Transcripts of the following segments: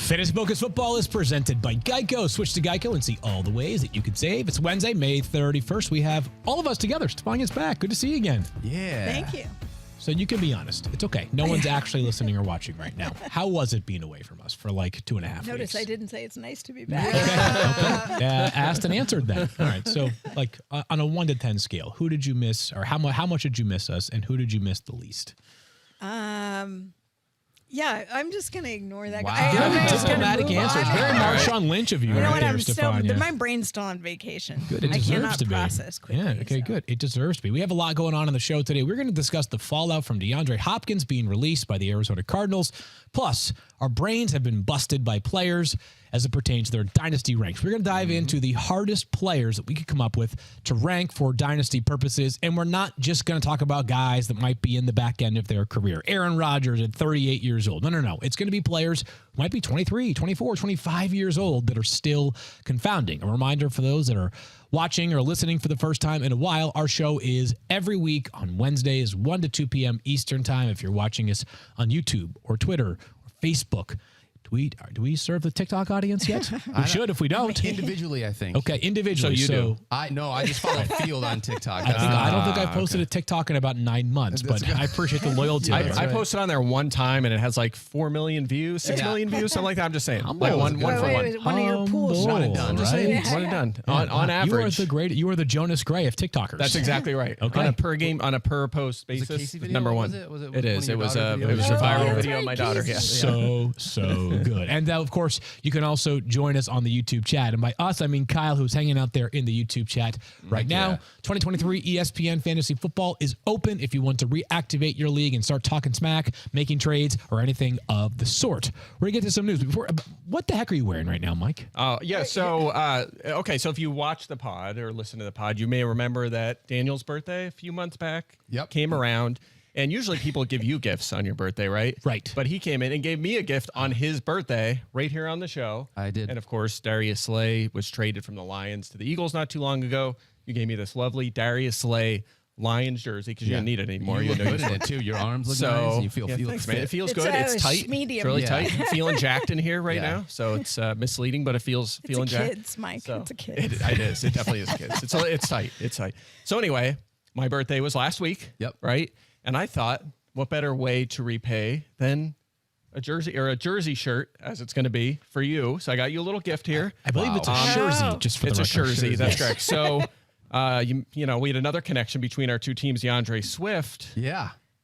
Fantasy Focus Football is presented by Geico. Switch to Geico and see all the ways that you can save. It's Wednesday, May 31st. We have all of us together. Stefan is back. Good to see you again. Yeah. Thank you. So you can be honest. It's okay. No one's actually listening or watching right now. How was it being away from us for like 2.5 weeks? Notice I didn't say it's nice to be back. Okay. Asked and answered then. All right. So like on a 1 to 10 scale, who did you miss, or how much did you miss us, and who did you miss the least? Yeah, I'm just going to ignore that Wow. guy. Very diplomatic answers. Very Marshawn Lynch of you, You know right what? there, Stefan. My brain's still on vacation. Good. It I deserves cannot to be. process quickly. Yeah, okay, good. It deserves to be. We have a lot going on the show today. We're going to discuss the fallout from DeAndre Hopkins being released by the Arizona Cardinals. Plus, our brains have been busted by players as it pertains to their dynasty ranks. We're going to dive into the hardest players that we could come up with to rank for dynasty purposes, and we're not just going to talk about guys that might be in the back end of their career. Aaron Rodgers at 38 years old. No. It's going to be players who might be 23, 24, 25 years old that are still confounding. A reminder for those that are watching or listening for the first time in a while, our show is every week on Wednesdays, 1 to 2 p.m. Eastern Time. If you're watching us on YouTube or Twitter or Facebook, do we serve the TikTok audience yet? We should if we don't. Individually, I think. Okay, individually. So you do. I just follow Field on TikTok. I don't think I posted a TikTok in about 9 months, but I appreciate the loyalty. I posted on there one time and it has like 4 million views, 6 million views, something like that. I'm just saying. Like one for one. One of your pools. One and done, I'm just saying. right? One and done. On average. You are the Jonas Gray of TikTokers. That's exactly right. Okay. On a per post basis. Casey video? Number one. Was it? It is. It was a videos? viral Oh, video right, of my daughter. Casey. Yeah. So good. And of course, you can also join us on the YouTube chat. And by us, I mean Kyle, who's hanging out there in the YouTube chat right now. 2023 ESPN Fantasy Football is open if you want to reactivate your league and start talking smack, making trades, or anything of the sort. We're going to get to some news. What the heck are you wearing right now, Mike? Yeah. So, okay. So if you watch the pod or listen to the pod, you may remember that Daniel's birthday a few months back came around. And usually people give you gifts on your birthday, right? Right. But he came in and gave me a gift on his birthday right here on the show. I did. And, of course, Darius Slay was traded from the Lions to the Eagles not too long ago. You gave me this lovely Darius Slay Lions jersey because you don't need it anymore. You look good in it, too. Your arms look nice. And you feel thanks, man. It feels It's good. It's tight. medium. It's really tight. I'm feeling jacked in here right now. So it's misleading, but it feels feeling It's jacked. kids, Mike. So It's a kids. It is. It definitely is kids. It's tight. It's tight. So anyway, my birthday was last week. Yep. Right. And I thought, what better way to repay than a jersey shirt, as it's going to be for you. So I got you a little gift here. I believe it's a jersey, just for the record. It's a jersey. That's correct. So, you know, we had another connection between our two teams. DeAndre Swift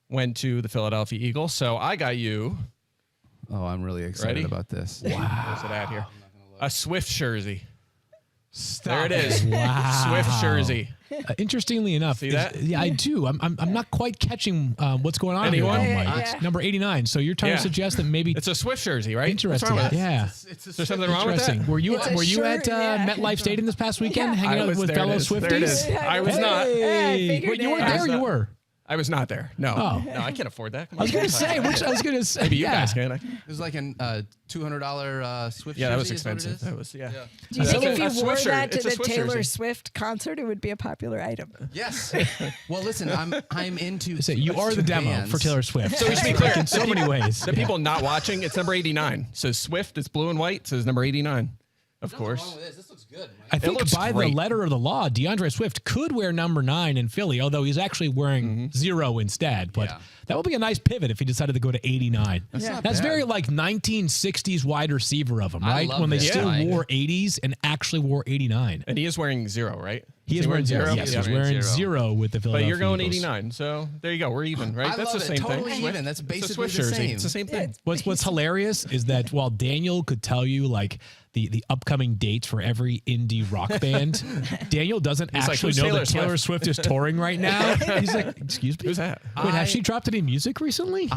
went to the Philadelphia Eagles. So I got you. Oh, I'm really excited about this. Wow. Where's it at here? A Swift jersey. Stop. There it is. Wow. Swift jersey. Interestingly enough, See that? Yeah, I do. I'm not quite catching what's going on Anyone? here, Mike. Yeah. It's number 89. So you're trying to suggest that maybe It's a Swift jersey, right? interesting. What's wrong with that? Yeah. It's Is there something wrong with Interesting. that? Were you It's a at shirt, yeah. MetLife Stadium this past weekend, hanging out with there fellow it is. There it is. Swifties? I was not. I figured Wait, you weren't it. there. Or you were. I was not there. No. Oh. No, I can't afford that. Come I was on. gonna say. Maybe you guys can. It was like an $200 Swift Yeah, that was jersey is what it expensive. is? That was, yeah. Do you think if you A wore Swift shirt. that to It's a the Swift Taylor jersey. Swift concert, it would be a popular item? Yes. Well, listen, I'm into. Say, you are the demo bands. for Taylor Swift. So we should be clear. in so many ways. The people not watching, it's number 89. It says Swift, it's blue and white. It says number 89. Of Nothing wrong course. with this. This looks good. I think looks by great. the letter of the law, DeAndre Swift could wear number 9 in Philly, although he's actually wearing 0 instead. But that would be a nice pivot if he decided to go to 89. That's very like 1960s wide receiver of him, right? love When they it. still Yeah. wore 80s and actually wore 89. And he is wearing 0, right? He is wearing 0. Yes, he's wearing 0 with the Philadelphia But you're going Eagles. 89. So there you go. We're even, right? I That's love the it. same Totally thing. even. That's It's a basically Swift the jersey. same. It's the same thing. What's hilarious is that while Daniel could tell you like the upcoming dates for every indie rock band, Daniel doesn't like, actually "Who's know Taylor that Taylor Swift is touring right now. He's like, excuse me? Who's that? Wait, has she dropped any music recently?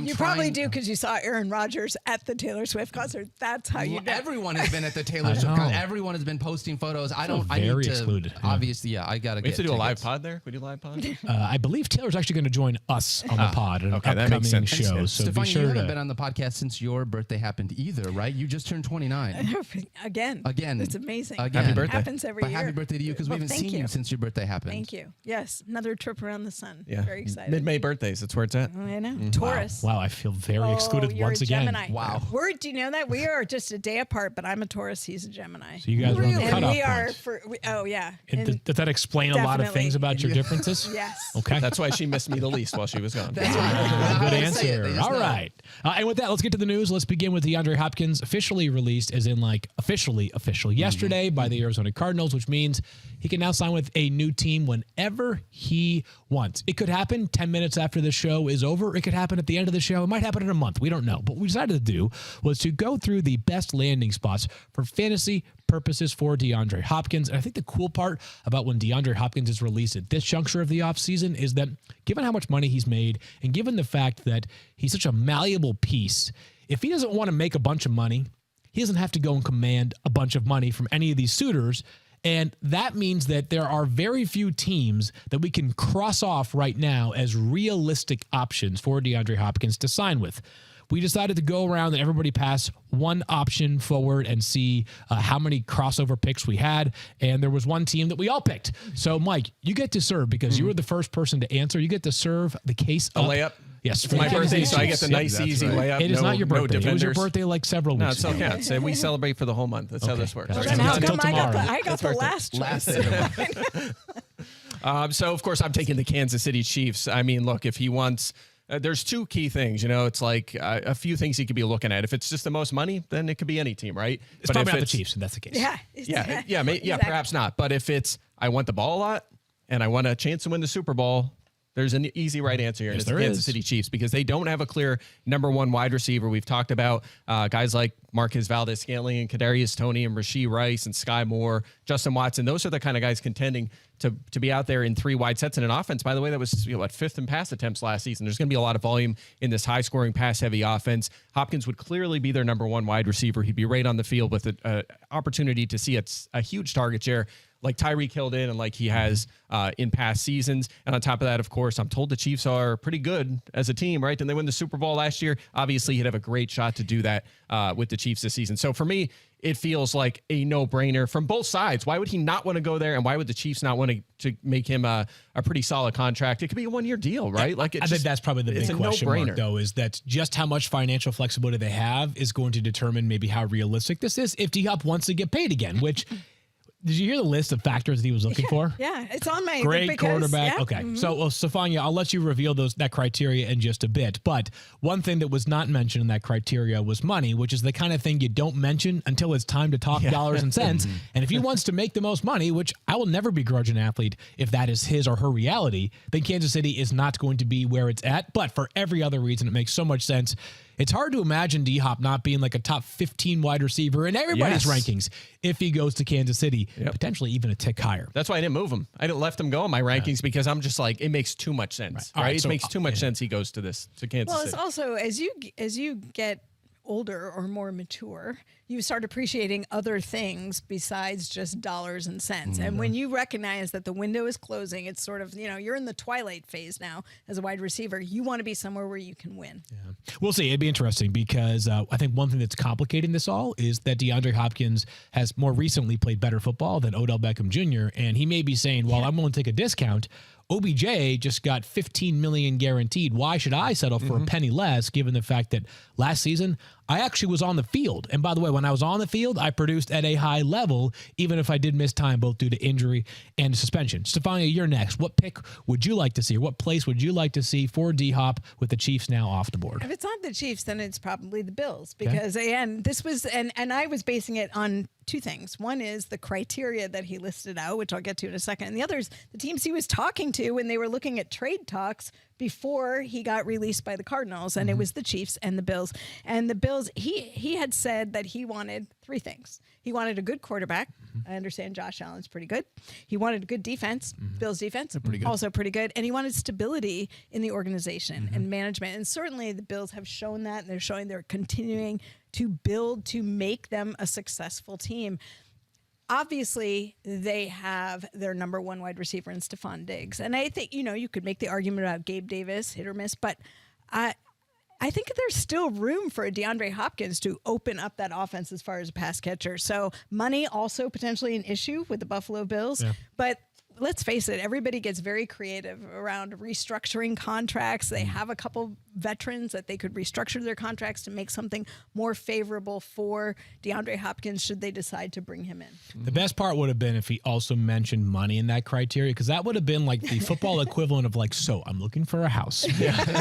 You probably do because you saw Aaron Rodgers at the Taylor Swift concert. That's how you know. Everyone has been at the Taylor Swift know. concert. Everyone has been posting photos. I very need to excluded. Yeah. Obviously, yeah, I got to We get have to do a live tickets. pod there? We do a live pod? I believe Taylor's actually going to join us on the pod in an okay, that upcoming makes sense. show. So Stefan, be sure you haven't to. been on the podcast since your birthday happened either, right? You just turned 29. Again. Again. It's amazing. Again. Happy birthday. Happens every But year. happy birthday to you because we haven't seen you since your birthday happened. Thank you. Yes, another trip around the sun. Yeah. Very excited. Mid-May birthdays. That's where it's at. I know. Taurus. Wow, I feel very excluded you're once a again. Gemini. Wow. Do you know that? We are just a day apart, but I'm a Taurus. He's a Gemini. So you guys are on the and cutoff we are point. oh, yeah. Does that explain a lot of things about your differences? Yes. Okay. That's why she missed me the least while she was gone. That's right. Good I say it, answer. they just All know. right. And with that, let's get to the news. Let's begin with DeAndre Hopkins, officially released, as in like official yesterday by the Arizona Cardinals, which means he can now sign with a new team whenever he wants. It could happen 10 minutes after the show is over. It could happen at the end of the show. It might happen in a month. We don't know. But what we decided to do was to go through the best landing spots for fantasy purposes for DeAndre Hopkins. And I think the cool part about when DeAndre Hopkins is released at this juncture of the offseason is that given how much money he's made and given the fact that he's such a malleable piece, if he doesn't want to make a bunch of money, he doesn't have to go and command a bunch of money from any of these suitors. And that means that there are very few teams that we can cross off right now as realistic options for DeAndre Hopkins to sign with. We decided to go around and everybody pass one option forward and see how many crossover picks we had. And there was one team that we all picked. So, Mike, you get to serve because you were the first person to answer. You get to serve the case A up. layup? Yes. It's my birthday, so I get the nice, That's easy right. layup. It is not your birthday. No It was your defenders. birthday like several No, weeks it still ago. counts. We celebrate for the whole month. That's how this works. Gotcha. Then how Until come tomorrow. I got the last choice? So, of course, I'm taking the Kansas City Chiefs. I mean, look, if he wants, there's two key things. You know, it's like a few things he could be looking at. If it's just the most money, then it could be any team, right? It's probably not the Chiefs, and that's the case. Yeah. Yeah, perhaps not. But if it's, I want the ball a lot and I want a chance to win the Super Bowl, there's an easy right answer here, and Yes, it's the there Kansas is. City Chiefs because they don't have a clear number one wide receiver. We've talked about guys like Marquez Valdez-Scantling and Kadarius Toney and Rashee Rice and Sky Moore, Justin Watson. Those are the kind of guys contending to be out there in three wide sets in an offense, by the way, that was fifth in pass attempts last season. There's going to be a lot of volume in this high-scoring, pass-heavy offense. Hopkins would clearly be their number one wide receiver. He'd be right on the field with an opportunity to see a huge target share like Tyreek Hill did and like he has in past seasons. And on top of that, of course, I'm told the Chiefs are pretty good as a team, right? Didn't they win the Super Bowl last year? Obviously, he'd have a great shot to do that with the Chiefs this season. So for me, it feels like a no-brainer from both sides. Why would he not want to go there, and why would the Chiefs not want to make him a pretty solid contract? It could be a one-year deal, right? Like I think that's probably the big question mark, no-brainer. though, is that just how much financial flexibility they have is going to determine maybe how realistic this is if D-Hop wants to get paid again, which... Did you hear the list of factors that he was looking for? Yeah, it's on my Great quarterback. Yeah. Okay. So, Stefania, I'll let you reveal that criteria in just a bit. But one thing that was not mentioned in that criteria was money, which is the kind of thing you don't mention until it's time to talk dollars and cents. And if he wants to make the most money, which I will never begrudge an athlete if that is his or her reality, then Kansas City is not going to be where it's at. But for every other reason, it makes so much sense. It's hard to imagine D-Hop not being like a top 15 wide receiver in everybody's rankings if he goes to Kansas City, potentially even a tick higher. That's why I didn't move him. I didn't left him go in my rankings because I'm just like, it makes too much sense. Right? So, it makes too much sense he goes to Kansas City. Well, it's also as you get older or more mature, you start appreciating other things besides just dollars and cents. And when you recognize that the window is closing, it's sort of, you're in the twilight phase now as a wide receiver. You want to be somewhere where you can win. Yeah. We'll see. It'd be interesting because I think one thing that's complicating this all is that DeAndre Hopkins has more recently played better football than Odell Beckham Jr. And he may be saying, well, I'm willing to take a discount. OBJ just got $15 million guaranteed. Why should I settle for a penny less, given the fact that last season I actually was on the field? And by the way, when I was on the field, I produced at a high level, even if I did miss time, both due to injury and suspension. Stefania, you're next. What pick would you like to see, or what place would you like to see for D-Hop with the Chiefs now off the board? If it's not the Chiefs, then it's probably the Bills because, again, this was, and I was basing it on two things. One is the criteria that he listed out, which I'll get to in a second. And the other is the teams he was talking to when they were looking at trade talks before he got released by the Cardinals. And it was the Chiefs and the Bills. And the Bills, he had said that he wanted three things. He wanted a good quarterback. I understand Josh Allen's pretty good. He wanted a good defense. Bills defense, also pretty good. And he wanted stability in the organization and management. And certainly the Bills have shown that, and they're showing they're continuing to build to make them a successful team. obviously they have their number one wide receiver in Stephon Diggs. And I think, you could make the argument about Gabe Davis, hit or miss, but I think there's still room for DeAndre Hopkins to open up that offense as far as a pass catcher. So money also potentially an issue with the Buffalo Bills. Yeah. But let's face it, everybody gets very creative around restructuring contracts. They have a couple veterans that they could restructure their contracts to make something more favorable for DeAndre Hopkins should they decide to bring him in. The best part would have been if he also mentioned money in that criteria, because that would have been like the football equivalent of like, so I'm looking for a house.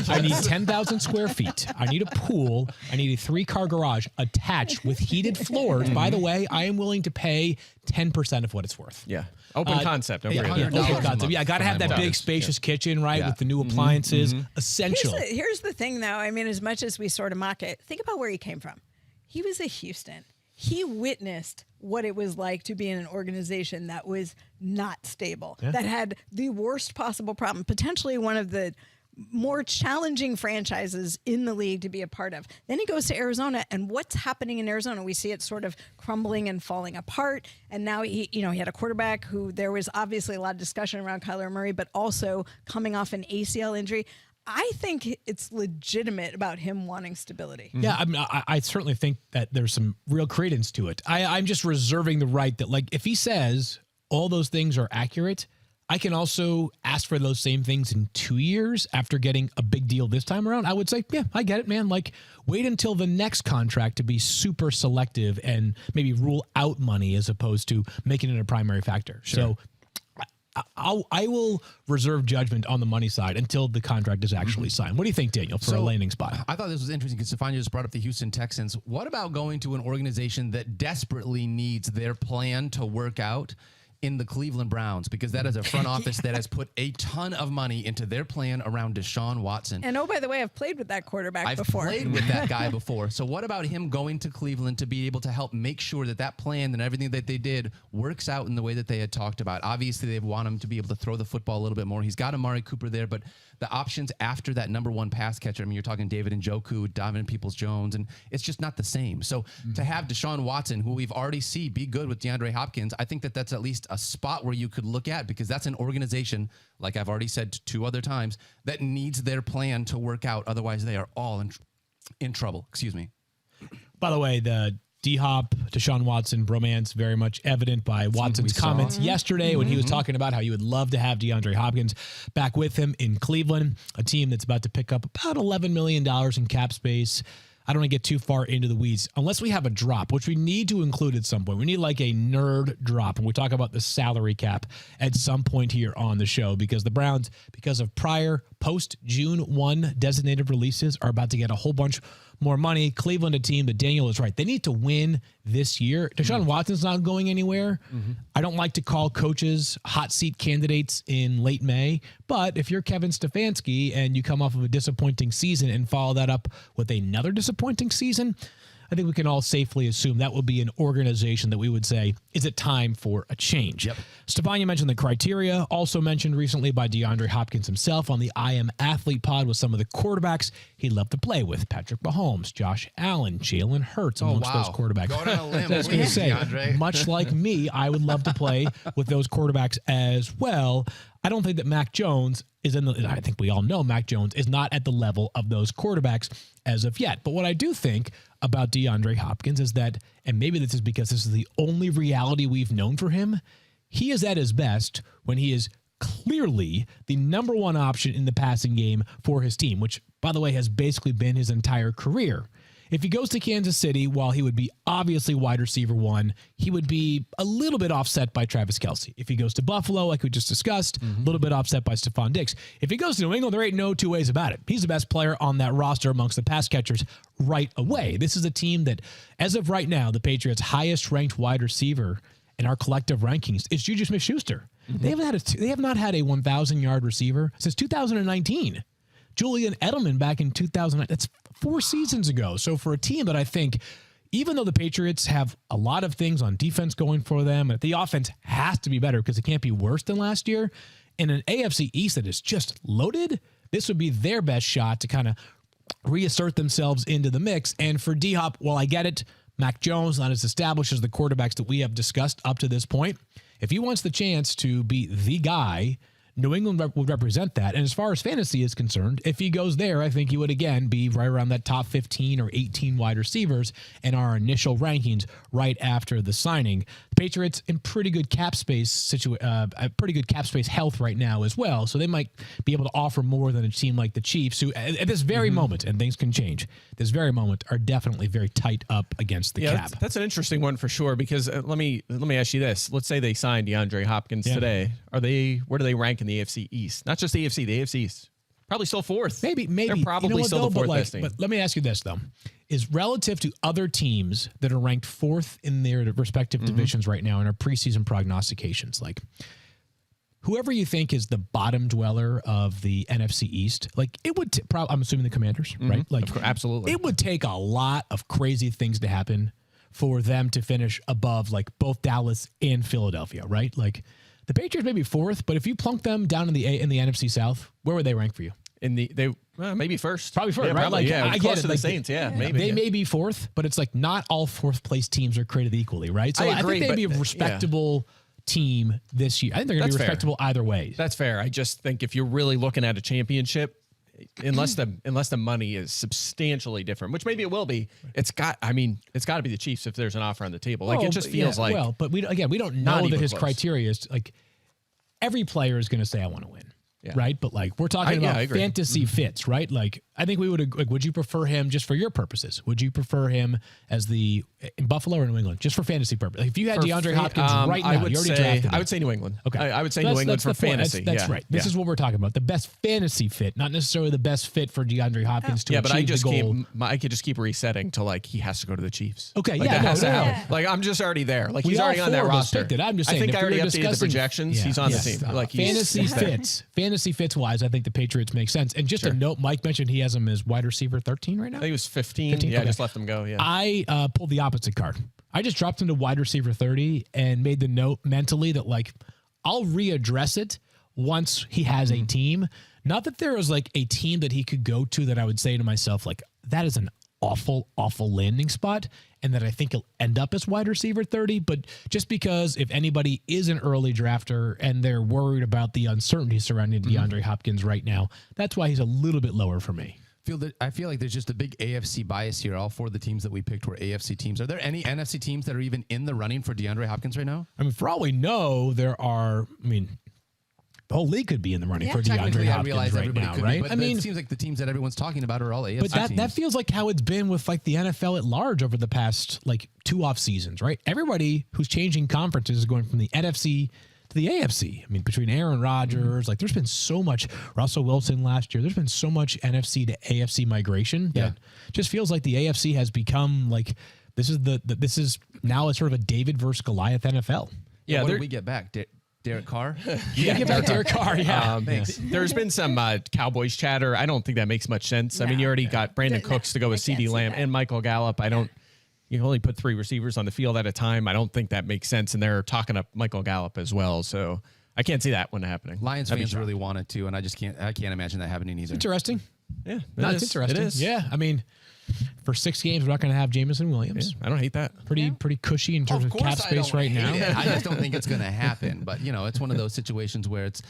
I need 10,000 square feet. I need a pool. I need a 3-car garage attached with heated floors. By the way, I am willing to pay 10% of what it's worth. Yeah. Open concept. Don't worry. Open concept. Yeah, I got to have that big spacious kitchen, right, with the new appliances. Essential. Here's the thing, though. I mean, as much as we sort of mock it, think about where he came from. He was a Houston. He witnessed what it was like to be in an organization that was not stable, that had the worst possible problem, potentially one of the more challenging franchises in the league to be a part of. Then he goes to Arizona, and what's happening in Arizona? We see it sort of crumbling and falling apart. And now he had a quarterback who there was obviously a lot of discussion around Kyler Murray, but also coming off an ACL injury. I think it's legitimate about him wanting stability. Yeah, I mean, I certainly think that there's some real credence to it. I'm just reserving the right that, like, if he says all those things are accurate, I can also ask for those same things in 2 years after getting a big deal this time around. I would say, yeah, I get it, man. Like, wait until the next contract to be super selective and maybe rule out money as opposed to making it a primary factor. Sure. So I will reserve judgment on the money side until the contract is actually signed. What do you think, Daniel, for a landing spot? I thought this was interesting because Stefania just brought up the Houston Texans. What about going to an organization that desperately needs their plan to work out in the Cleveland Browns, because that is a front office that has put a ton of money into their plan around Deshaun Watson. And oh, by the way, I've played with that quarterback before. I've played with that guy before. So what about him going to Cleveland to be able to help make sure that that plan and everything that they did works out in the way that they had talked about? Obviously, they want him to be able to throw the football a little bit more. He's got Amari Cooper there, but the options after that number one pass catcher, I mean, you're talking David Njoku, Donovan Peoples-Jones, and it's just not the same. So to have Deshaun Watson, who we've already seen be good with DeAndre Hopkins, I think that that's at least a spot where you could look at, because that's an organization, like I've already said 2 other times, that needs their plan to work out. Otherwise, they are all in trouble. Excuse me. By the way, the D-Hop, Deshaun Watson bromance very much evident by Watson's comments yesterday when he was talking about how he would love to have DeAndre Hopkins back with him in Cleveland, a team that's about to pick up about $11 million in cap space. I don't want to get too far into the weeds unless we have a drop, which we need to include at some point. We need like a nerd drop, and we talk about the salary cap at some point here on the show, because the Browns, because of prior post-June 1 designated releases, are about to get a whole bunch more money. Cleveland, a team that Daniel is right. They need to win this year. Deshaun Watson's not going anywhere. I don't like to call coaches hot seat candidates in late May, but if you're Kevin Stefanski and you come off of a disappointing season and follow that up with another disappointing season, I think we can all safely assume that will be an organization that we would say, is it time for a change? Yep. Stefania mentioned the criteria, also mentioned recently by DeAndre Hopkins himself on the I Am Athlete pod with some of the quarterbacks he'd love to play with. Patrick Mahomes, Josh Allen, Jalen Hurts, amongst those quarterbacks. Going on a limb. I was going to say, much like me, I would love to play with those quarterbacks as well. I don't think that Mac Jones is I think we all know Mac Jones is not at the level of those quarterbacks as of yet. But what I do think about DeAndre Hopkins is that, and maybe this is because this is the only reality we've known for him, he is at his best when he is clearly the number one option in the passing game for his team, which, by the way, has basically been his entire career. If he goes to Kansas City, while he would be obviously wide receiver 1, he would be a little bit offset by Travis Kelce. If he goes to Buffalo, like we just discussed, a little bit offset by Stephon Diggs. If he goes to New England, there ain't no two ways about it. He's the best player on that roster amongst the pass catchers right away. This is a team that, as of right now, the Patriots' highest ranked wide receiver in our collective rankings is Juju Smith-Schuster. They have not had a 1,000-yard receiver since 2019. Julian Edelman back in 2009. That's 4 seasons ago. So for a team that I think, even though the Patriots have a lot of things on defense going for them, the offense has to be better because it can't be worse than last year, in an AFC East that is just loaded, this would be their best shot to kind of reassert themselves into the mix. And for D-Hop, well, I get it. Mac Jones, not as established as the quarterbacks that we have discussed up to this point. If he wants the chance to be the guy, New England would represent that. And as far as fantasy is concerned, if he goes there, I think he would, again, be right around that top 15 or 18 wide receivers in our initial rankings right after the signing. The Patriots in pretty good cap space health right now as well, so they might be able to offer more than a team like the Chiefs, who at this very moment, and things can change, this very moment are definitely very tight up against the cap. That's an interesting one for sure, because let me ask you this. Let's say they signed DeAndre Hopkins today. Where do they rank in the AFC East? Not just the AFC East. Probably still fourth. Maybe. They're probably still the fourth best team. But let me ask you this, though. Is relative to other teams that are ranked fourth in their respective divisions right now in our preseason prognostications, like whoever you think is the bottom dweller of the NFC East, like it would, I'm assuming the Commanders, right? Like absolutely. It would take a lot of crazy things to happen for them to finish above like both Dallas and Philadelphia, right? Like the Patriots may be fourth, but if you plunk them down in the NFC South, where would they rank for you? Maybe first. Probably first, right? Probably, like, I get it. To the Saints, maybe. They may be fourth, but it's like not all fourth place teams are created equally, right? So I think they'd be a respectable team this year. I think they're going to be respectable either way. That's fair. I just think if you're really looking at a championship, unless the money is substantially different, which maybe it will be, it's got to be the Chiefs if there's an offer on the table. Like it just feels like. Well, but we don't know that his criteria is like every player is going to say I want to win. Yeah. Right. But like we're talking about fantasy fits, right? Like I think we would you prefer him just for your purposes? Would you prefer him as in Buffalo or New England? Just for fantasy purposes. Like if you had DeAndre Hopkins right now, you already drafted him. I would say New England. Okay. I would say New England for fantasy. That's right. This is what we're talking about. The best fantasy fit, not necessarily the best fit for DeAndre Hopkins to achieve the goal. I could just keep resetting to like he has to go to the Chiefs. Okay. Like, like I'm just already there. Like he's already on that roster. I'm just saying. I think I already updated the projections. He's on the team. Like fantasy fits wise, I think the Patriots make sense. And just a note, Mike mentioned he has him as wide receiver 13 right now. I think he was 15. Yeah, I just left him go. Yeah. I pulled the opposite card. I just dropped him to wide receiver 30 and made the note mentally that like I'll readdress it once he has a team. Not that there was like a team that he could go to that I would say to myself, like, that is an awful, awful landing spot, and that I think he'll end up as wide receiver 30. But just because if anybody is an early drafter and they're worried about the uncertainty surrounding DeAndre Hopkins right now, that's why he's a little bit lower for me. I feel like there's just a big AFC bias here. All four of the teams that we picked were AFC teams. Are there any NFC teams that are even in the running for DeAndre Hopkins right now? I mean, for all we know, there are, the whole league could be in the running for DeAndre Hopkins right now, right? But it seems like the teams that everyone's talking about are all AFC teams. But that feels like how it's been with like the NFL at large over the past like 2 off seasons, right? Everybody who's changing conferences is going from the NFC to the AFC. I mean, between Aaron Rodgers, like there's been so much Russell Wilson last year. There's been so much NFC to AFC migration that just feels like the AFC has become like this is now a sort of a David versus Goliath NFL. Yeah, what did we get back? Derek Carr? Get back Derek Carr, There's been some Cowboys chatter. I don't think that makes much sense. I mean, you already got Brandon Cooks to go with CeeDee Lamb and Michael Gallup. You only put 3 receivers on the field at a time. I don't think that makes sense. And they're talking up Michael Gallup as well. So I can't see that one happening. Lions fans really want it to, and I can't imagine that happening either. Interesting. Yeah. It's interesting. It is. Yeah. I mean, for 6 games, we're not going to have Jameson Williams. Yeah, I don't hate that. Pretty cushy in terms of cap space right now. I just don't think it's going to happen. But, it's one of those situations where it's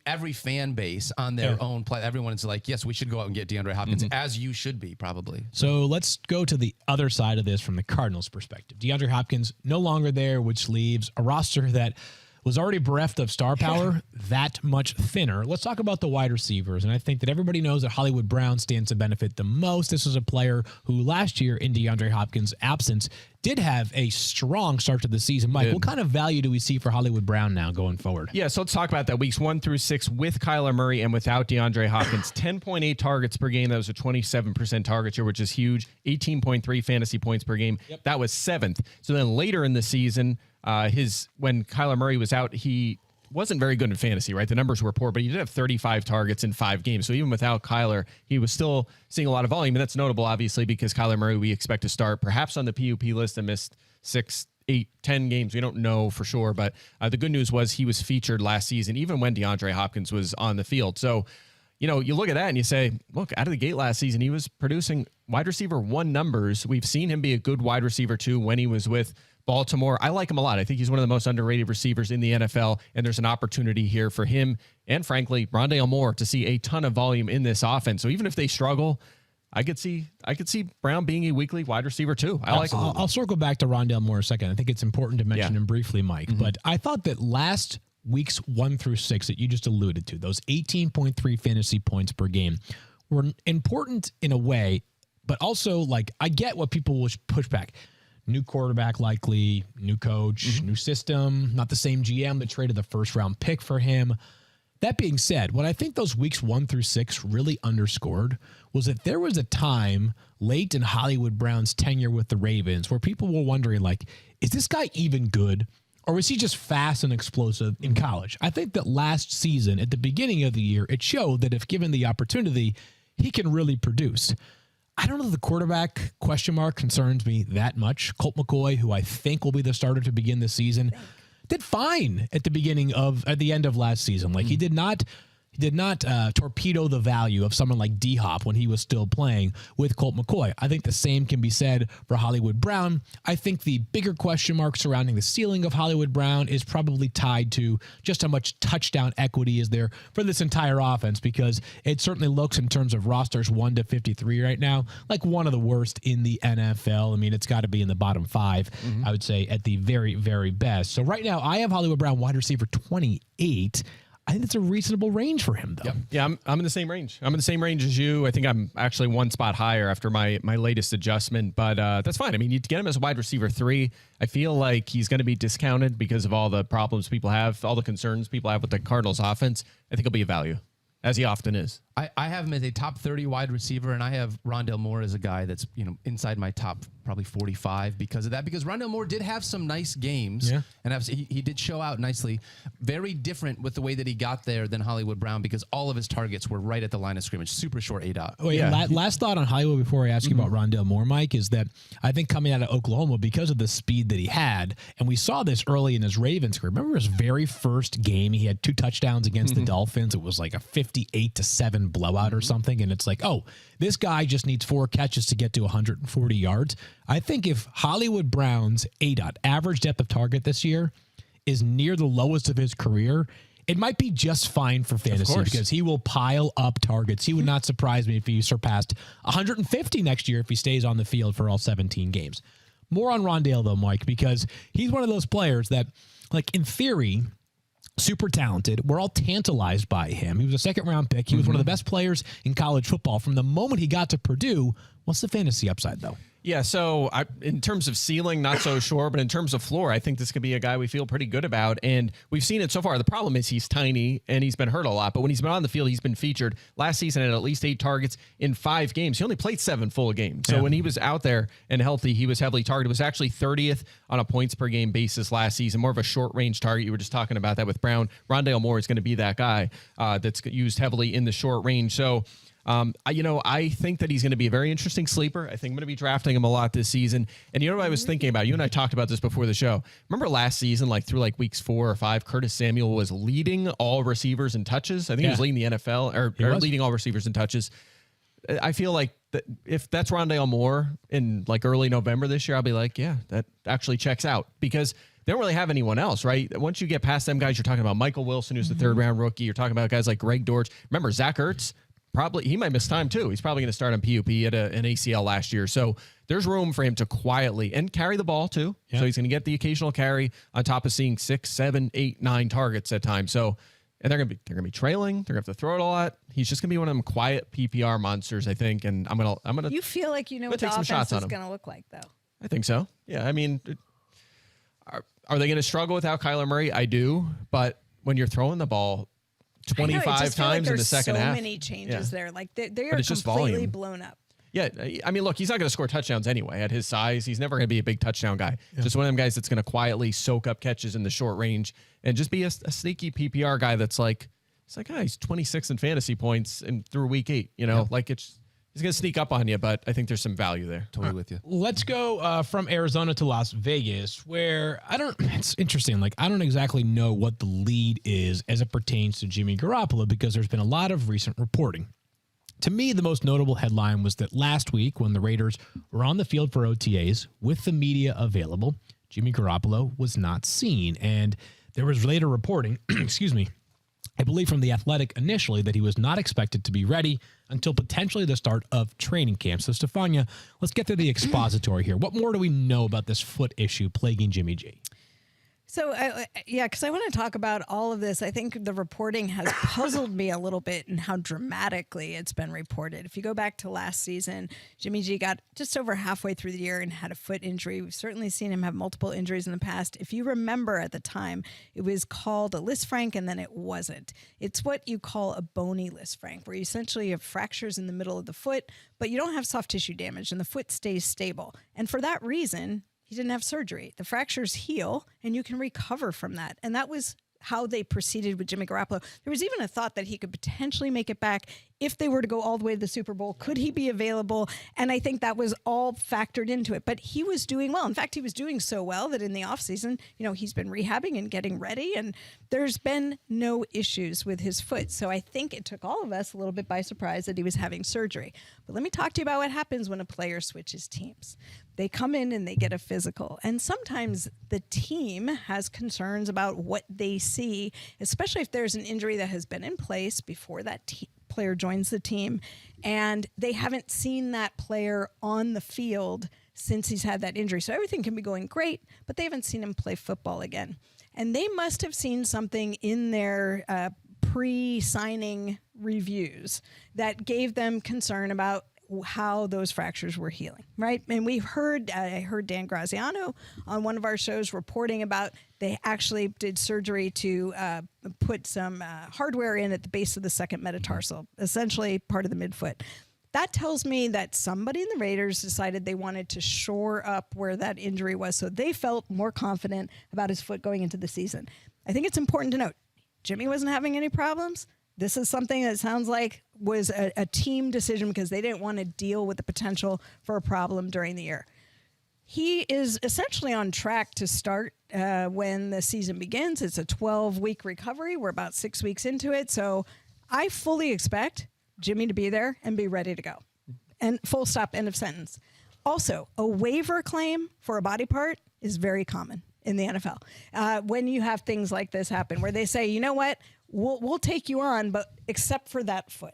every fan base on their own play. Everyone is like, yes, we should go out and get DeAndre Hopkins, as you should be, probably. So let's go to the other side of this from the Cardinals' perspective. DeAndre Hopkins no longer there, which leaves a roster that was already bereft of star power that much thinner. Let's talk about the wide receivers. And I think that everybody knows that Hollywood Brown stands to benefit the most. This was a player who last year in DeAndre Hopkins' absence did have a strong start to the season. Mike, what kind of value do we see for Hollywood Brown now going forward? Yeah, so let's talk about that. Weeks 1 through 6 with Kyler Murray and without DeAndre Hopkins. 10.8 targets per game. That was a 27% target share, which is huge. 18.3 fantasy points per game. Yep. That was 7th. So then later in the season, when Kyler Murray was out, he wasn't very good in fantasy, right? The numbers were poor, but he did have 35 targets in 5 games. So even without Kyler, he was still seeing a lot of volume. And that's notable, obviously, because Kyler Murray, we expect to start perhaps on the PUP list and missed 6, 8, 10 games. We don't know for sure. But the good news was he was featured last season, even when DeAndre Hopkins was on the field. So you know, you look at that and you say, look, out of the gate last season, he was producing wide receiver 1 numbers. We've seen him be a good wide receiver 2 when he was with Baltimore. I like him a lot. I think he's one of the most underrated receivers in the NFL, and there's an opportunity here for him and, frankly, Rondale Moore to see a ton of volume in this offense. So even if they struggle, I could see Brown being a weekly wide receiver too. I like him. I'll circle back to Rondale Moore a second. I think it's important to mention him briefly, Mike. But I thought that last weeks 1 through 6 that you just alluded to, those 18.3 fantasy points per game, were important in a way, but also, like, I get what people will push back. New quarterback likely, new coach, new system, not the same GM that traded the first-round pick for him. That being said, what I think those weeks 1 through 6 really underscored was that there was a time late in Hollywood Brown's tenure with the Ravens where people were wondering, like, is this guy even good? Or was he just fast and explosive in college? I think that last season, at the beginning of the year, it showed that if given the opportunity, he can really produce. I don't know if the quarterback question mark concerns me that much. Colt McCoy, who I think will be the starter to begin the season, did fine at the end of last season. Like, he did not torpedo the value of someone like D-Hop when he was still playing with Colt McCoy. I think the same can be said for Hollywood Brown. I think the bigger question mark surrounding the ceiling of Hollywood Brown is probably tied to just how much touchdown equity is there for this entire offense, because it certainly looks, in terms of rosters 1 to 53 right now, like one of the worst in the NFL. I mean, it's got to be in the bottom 5, I would say, at the very, very best. So right now, I have Hollywood Brown wide receiver 28. I think it's a reasonable range for him, though. Yeah, I'm in the same range. I'm in the same range as you. I think I'm actually 1 spot higher after my latest adjustment, but that's fine. I mean, you get him as a wide receiver 3. I feel like he's going to be discounted because of all the problems people have, all the concerns people have with the Cardinals offense. I think he'll be a value, as he often is. I have him as a top 30 wide receiver, and I have Rondale Moore as a guy that's, you know, inside my top probably 45 because of that. Because Rondale Moore did have some nice games, and he did show out nicely. Very different with the way that he got there than Hollywood Brown, because all of his targets were right at the line of scrimmage. Super short ADOT. Oh yeah. Last thought on Hollywood before I ask you about Rondale Moore, Mike, is that I think coming out of Oklahoma, because of the speed that he had, and we saw this early in his Ravens career. Remember his very first game? He had 2 touchdowns against the Dolphins. It was like a 58-7 blowout or something. And it's like, oh, this guy just needs 4 catches to get to 140 yards. I think if Hollywood Brown's ADOT, average depth of target this year, is near the lowest of his career, it might be just fine for fantasy because he will pile up targets. He would not surprise me if he surpassed 150 next year if he stays on the field for all 17 games. More on Rondale, though, Mike, because he's one of those players that, like, in theory, super talented. We're all tantalized by him. He was a 2nd-round pick. He was one of the best players in college football from the moment he got to Purdue. What's the fantasy upside, though? Yeah, so in terms of ceiling, not so sure, but in terms of floor, I think this could be a guy we feel pretty good about, and we've seen it so far. The problem is he's tiny, and he's been hurt a lot, but when he's been on the field, he's been featured. Last season at least 8 targets in 5 games. He only played 7 full games, so when he was out there and healthy, he was heavily targeted. It was actually 30th on a points-per-game basis last season, more of a short-range target. You were just talking about that with Brown. Rondale Moore is going to be that guy that's used heavily in the short range, so I think that he's going to be a very interesting sleeper. I think I'm going to be drafting him a lot this season. And you know what I was thinking about? You and I talked about this before the show. Remember last season, like through like weeks 4 or 5, Curtis Samuel was leading all receivers in touches. I think he was leading the NFL or leading all receivers in touches. I feel like that if that's Rondale Moore in like early November this year, I'll be like, yeah, that actually checks out because they don't really have anyone else, right? Once you get past them guys, you're talking about Michael Wilson, who's the 3rd-round rookie. You're talking about guys like Greg Dortch. Remember, Zach Ertz, probably he might miss time too. He's probably going to start on PUP at an ACL last year. So there's room for him to quietly and carry the ball too. Yep. So he's going to get the occasional carry on top of seeing 6, 7, 8, 9 targets at times. So, and they're going to be trailing. They're going to have to throw it a lot. He's just going to be one of them quiet PPR monsters, I think. And I'm going to, you feel like you know what the offense is going to look like though. I think so. Yeah. I mean, are they going to struggle without Kyler Murray? I do. But when you're throwing the ball 25 times in the second half. So many changes there. Like they are completely blown up. Yeah. I mean, look, he's not going to score touchdowns anyway at his size. He's never going to be a big touchdown guy. Yeah. Just one of them guys that's going to quietly soak up catches in the short range and just be a sneaky PPR guy that's like, he's 26 in fantasy points and through week 8, like he's he's going to sneak up on you, but I think there's some value there. Totally with you. Let's go from Arizona to Las Vegas, where it's interesting. Like, I don't exactly know what the lead is as it pertains to Jimmy Garoppolo, because there's been a lot of recent reporting. To me, the most notable headline was that last week, when the Raiders were on the field for OTAs with the media available, Jimmy Garoppolo was not seen. And there was later reporting, excuse me, I believe from The Athletic initially, that he was not expected to be ready until potentially the start of training camp. So, Stefania, let's get to the expository here. What more do we know about this foot issue plaguing Jimmy G? So, because I want to talk about all of this. I think the reporting has puzzled me a little bit in how dramatically it's been reported. If you go back to last season, Jimmy G got just over halfway through the year and had a foot injury. We've certainly seen him have multiple injuries in the past. If you remember at the time, it was called a Lisfranc, and then it wasn't. It's what you call a bony Lisfranc, where you essentially have fractures in the middle of the foot, but you don't have soft tissue damage, and the foot stays stable. And for that reason, he didn't have surgery. The fractures heal, and you can recover from that. And that was how they proceeded with Jimmy Garoppolo. There was even a thought that he could potentially make it back if they were to go all the way to the Super Bowl. Could he be available? And I think that was all factored into it. But he was doing well. In fact, he was doing so well that in the offseason, he's been rehabbing and getting ready, and there's been no issues with his foot. So I think it took all of us a little bit by surprise that he was having surgery. But let me talk to you about what happens when a player switches teams. They come in and they get a physical. And sometimes the team has concerns about what they see, especially if there's an injury that has been in place before that player joins the team, and they haven't seen that player on the field since he's had that injury. So everything can be going great, but they haven't seen him play football again. And they must have seen something in their pre-signing reviews that gave them concern about how those fractures were healing, right? And I heard Dan Graziano on one of our shows reporting about they actually did surgery to put some hardware in at the base of the second metatarsal, essentially part of the midfoot. That tells me that somebody in the Raiders decided they wanted to shore up where that injury was, so they felt more confident about his foot going into the season. I think it's important to note, Jimmy wasn't having any problems. This is something that sounds like was a team decision because they didn't want to deal with the potential for a problem during the year. He is essentially on track to start when the season begins. It's a 12-week recovery. We're about 6 weeks into it. So I fully expect Jimmy to be there and be ready to go. And full stop, end of sentence. Also, a waiver claim for a body part is very common in the NFL. When you have things like this happen where they say, you know what, we'll take you on, but except for that foot.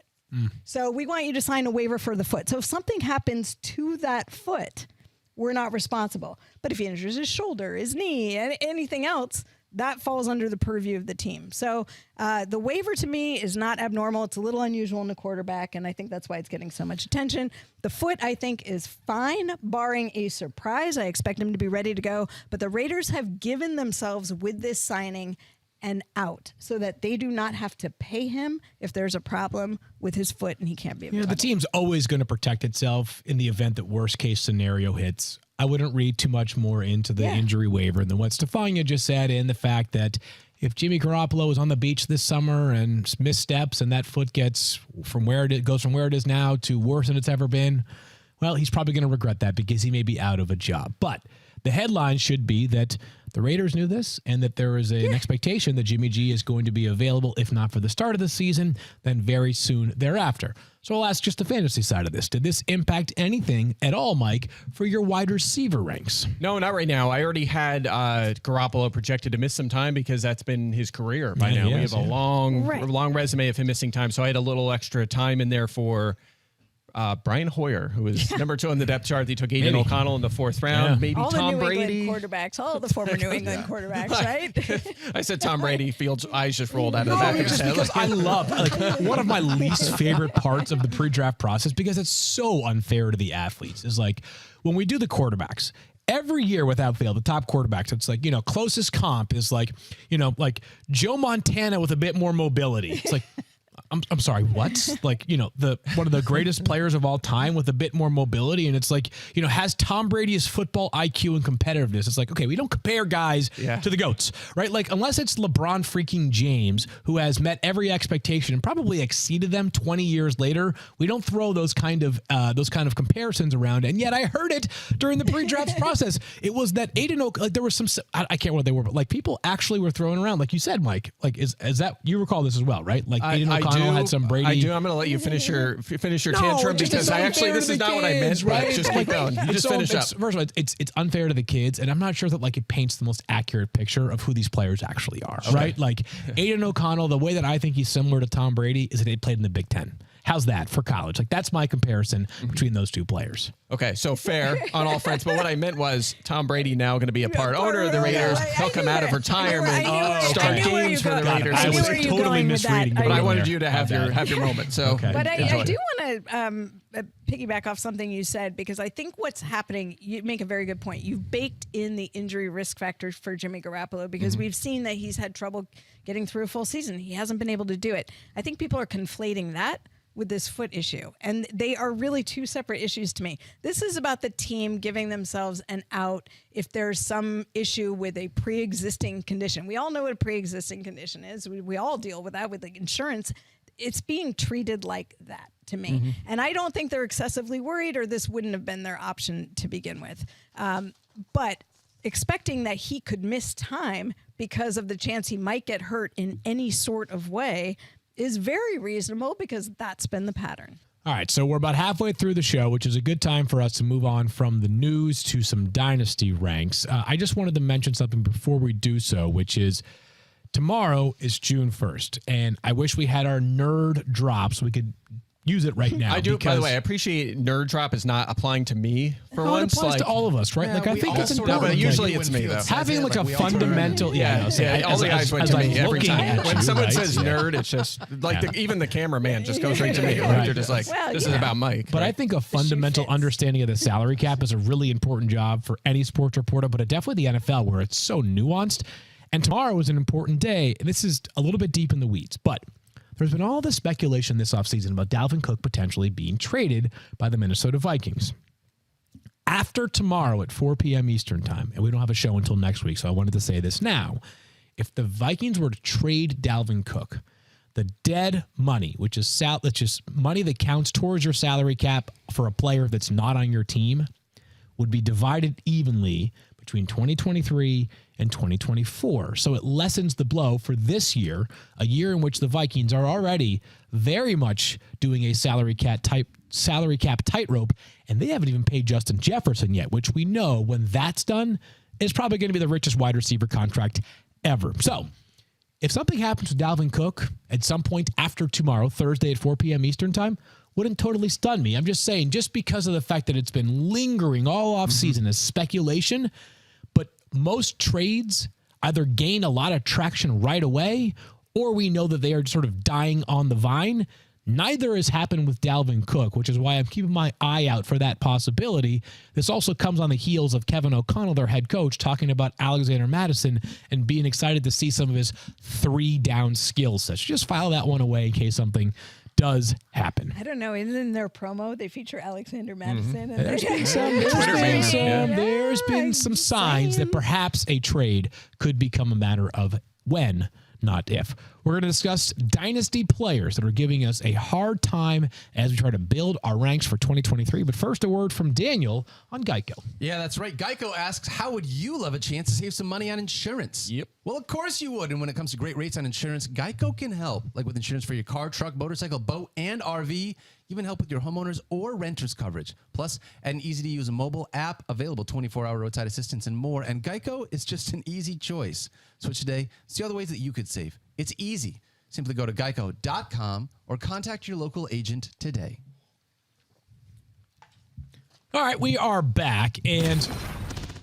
So we want you to sign a waiver for the foot. So if something happens to that foot, we're not responsible. But if he injures his shoulder, his knee, and anything else, that falls under the purview of the team. So the waiver to me is not abnormal. It's a little unusual in the quarterback, and I think that's why it's getting so much attention. The foot, I think, is fine, barring a surprise. I expect him to be ready to go. But the Raiders have given themselves with this signing an out so that they do not have to pay him if there's a problem with his foot and he can't be available. The team's always going to protect itself in the event that worst case scenario hits. I wouldn't read too much more into the injury waiver than what Stefania just said, and the fact that if Jimmy Garoppolo is on the beach this summer and missteps and that foot gets from where it goes from where it is now to worse than it's ever been, well, he's probably going to regret that because he may be out of a job. But the headline should be that the Raiders knew this and that there is an expectation that Jimmy G is going to be available, if not for the start of the season, then very soon thereafter. So I'll ask just the fantasy side of this. Did this impact anything at all, Mike, for your wide receiver ranks? No, not right now. I already had Garoppolo projected to miss some time because that's been his career by now. We have a long resume of him missing time. So I had a little extra time in there for Brian Hoyer, who was number 2 on the depth chart. They took Aiden O'Connell in the 4th round. Maybe all Tom the New Brady. England quarterbacks, all the former New England quarterbacks, right? I said Tom Brady. Fields' eyes just rolled out of the back of his head. Because I love, one of my least favorite parts of the pre-draft process, because it's so unfair to the athletes, is like when we do the quarterbacks. Every year, without fail, the top quarterbacks, it's like, closest comp is like Joe Montana with a bit more mobility. It's like, I'm sorry, what? Like, the one of the greatest players of all time with a bit more mobility. And it's like, has Tom Brady's football IQ and competitiveness. It's like, okay, we don't compare guys to the GOATs, right? Like, unless it's LeBron freaking James, who has met every expectation and probably exceeded them 20 years later, we don't throw those kind of comparisons around. And yet I heard it during the pre-draft process. It was that Aiden like there was some, I can't remember what they were, but like people actually were throwing around, like you said, Mike, like is that, you recall this as well, right? Like Aiden O'Connell had some Brady. I do. I'm going to let you finish your tantrum because this is not what I meant. Right? Just keep going. You just finish up. First of all, it's unfair to the kids, and I'm not sure that like it paints the most accurate picture of who these players actually are. Okay. Right? Like Aiden O'Connell, the way that I think he's similar to Tom Brady is that they played in the Big Ten. How's that for college? Like that's my comparison between those two players. Okay, so fair on all fronts. But what I meant was Tom Brady now going to be a part owner of the Raiders. He'll come out of retirement, start games for the Raiders. I was totally misreading, but I wanted you to have your moment. So, okay. But I do want to piggyback off something you said, because I think what's happening, you make a very good point. You've baked in the injury risk factors for Jimmy Garoppolo because we've seen that he's had trouble getting through a full season. He hasn't been able to do it. I think people are conflating that with this foot issue. And they are really two separate issues to me. This is about the team giving themselves an out if there's some issue with a pre-existing condition. We all know what a pre-existing condition is. We all deal with that with the insurance. It's being treated like that to me. And I don't think they're excessively worried, or this wouldn't have been their option to begin with. But expecting that he could miss time because of the chance he might get hurt in any sort of way is very reasonable, because that's been the pattern. All right, so we're about halfway through the show, which is a good time for us to move on from the news to some dynasty ranks. I just wanted to mention something before we do so, which is tomorrow is June 1st, and I wish we had our nerd drop so we could use it right now. I do. By the way, I appreciate nerd drop is not applying to me for once. It applies to all of us, right? Yeah, like I think it's important. No, but usually it's me though. Having like a fundamental, all the eyes went to me every time. When someone says nerd, it's just like even the cameraman just goes right to me. Like, they're just like, this is about Mike. But I think a fundamental understanding of the salary cap is a really important job for any sports reporter, but definitely the NFL, where it's so nuanced. And tomorrow is an important day. This is a little bit deep in the weeds, but there's been all this speculation this offseason about Dalvin Cook potentially being traded by the Minnesota Vikings. After tomorrow at 4 p.m. Eastern time, and we don't have a show until next week, so I wanted to say this now. If the Vikings were to trade Dalvin Cook, the dead money, which is just money that counts towards your salary cap for a player that's not on your team, would be divided evenly between 2023 and 2024. So it lessens the blow for this year, a year in which the Vikings are already very much doing a salary cap tightrope, and they haven't even paid Justin Jefferson yet, which we know when that's done is probably going to be the richest wide receiver contract ever. So if something happens with Dalvin Cook at some point after tomorrow, Thursday at 4 p.m. Eastern time, wouldn't totally stun me. I'm just saying, just because of the fact that it's been lingering all off season as speculation, but most trades either gain a lot of traction right away, or we know that they are sort of dying on the vine. Neither has happened with Dalvin Cook, which is why I'm keeping my eye out for that possibility. This also comes on the heels of Kevin O'Connell, their head coach, talking about Alexander Mattison and being excited to see some of his 3-down skill sets. Just file that one away in case something does happen. I don't know. In their promo, they feature Alexander Mattison. And there's been some signs that perhaps a trade could become a matter of when, not if. We're going to discuss dynasty players that are giving us a hard time as we try to build our ranks for 2023. But first, a word from Daniel on Geico. Yeah, that's right. Geico asks, how would you love a chance to save some money on insurance? Yep. Well, of course you would. And when it comes to great rates on insurance, Geico can help. Like with insurance for your car, truck, motorcycle, boat, and RV. Even help with your homeowners or renters coverage. Plus, an easy-to-use mobile app, available 24-hour roadside assistance, and more. And Geico is just an easy choice. Switch today. See all the ways that you could save. It's easy. Simply go to geico.com or contact your local agent today. All right, we are back. And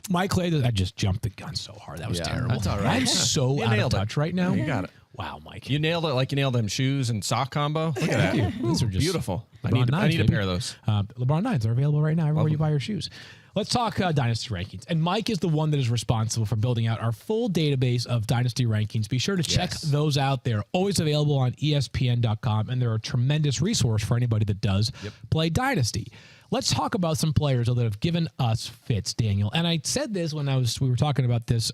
Mike Clay, I just jumped the gun so hard. That was terrible. That's all right. I'm so out of touch right now. You got it. Wow, Mike. You nailed it like you nailed them shoes and sock combo. Look at that. These are just beautiful. I LeBron need a nines, pair of those. LeBron 9s are available right now everywhere you buy your shoes. Let's talk Dynasty rankings. And Mike is the one that is responsible for building out our full database of Dynasty rankings. Be sure to check those out. They're always available on ESPN.com, and they're a tremendous resource for anybody that does play Dynasty. Let's talk about some players that have given us fits, Daniel. And I said this when we were talking about this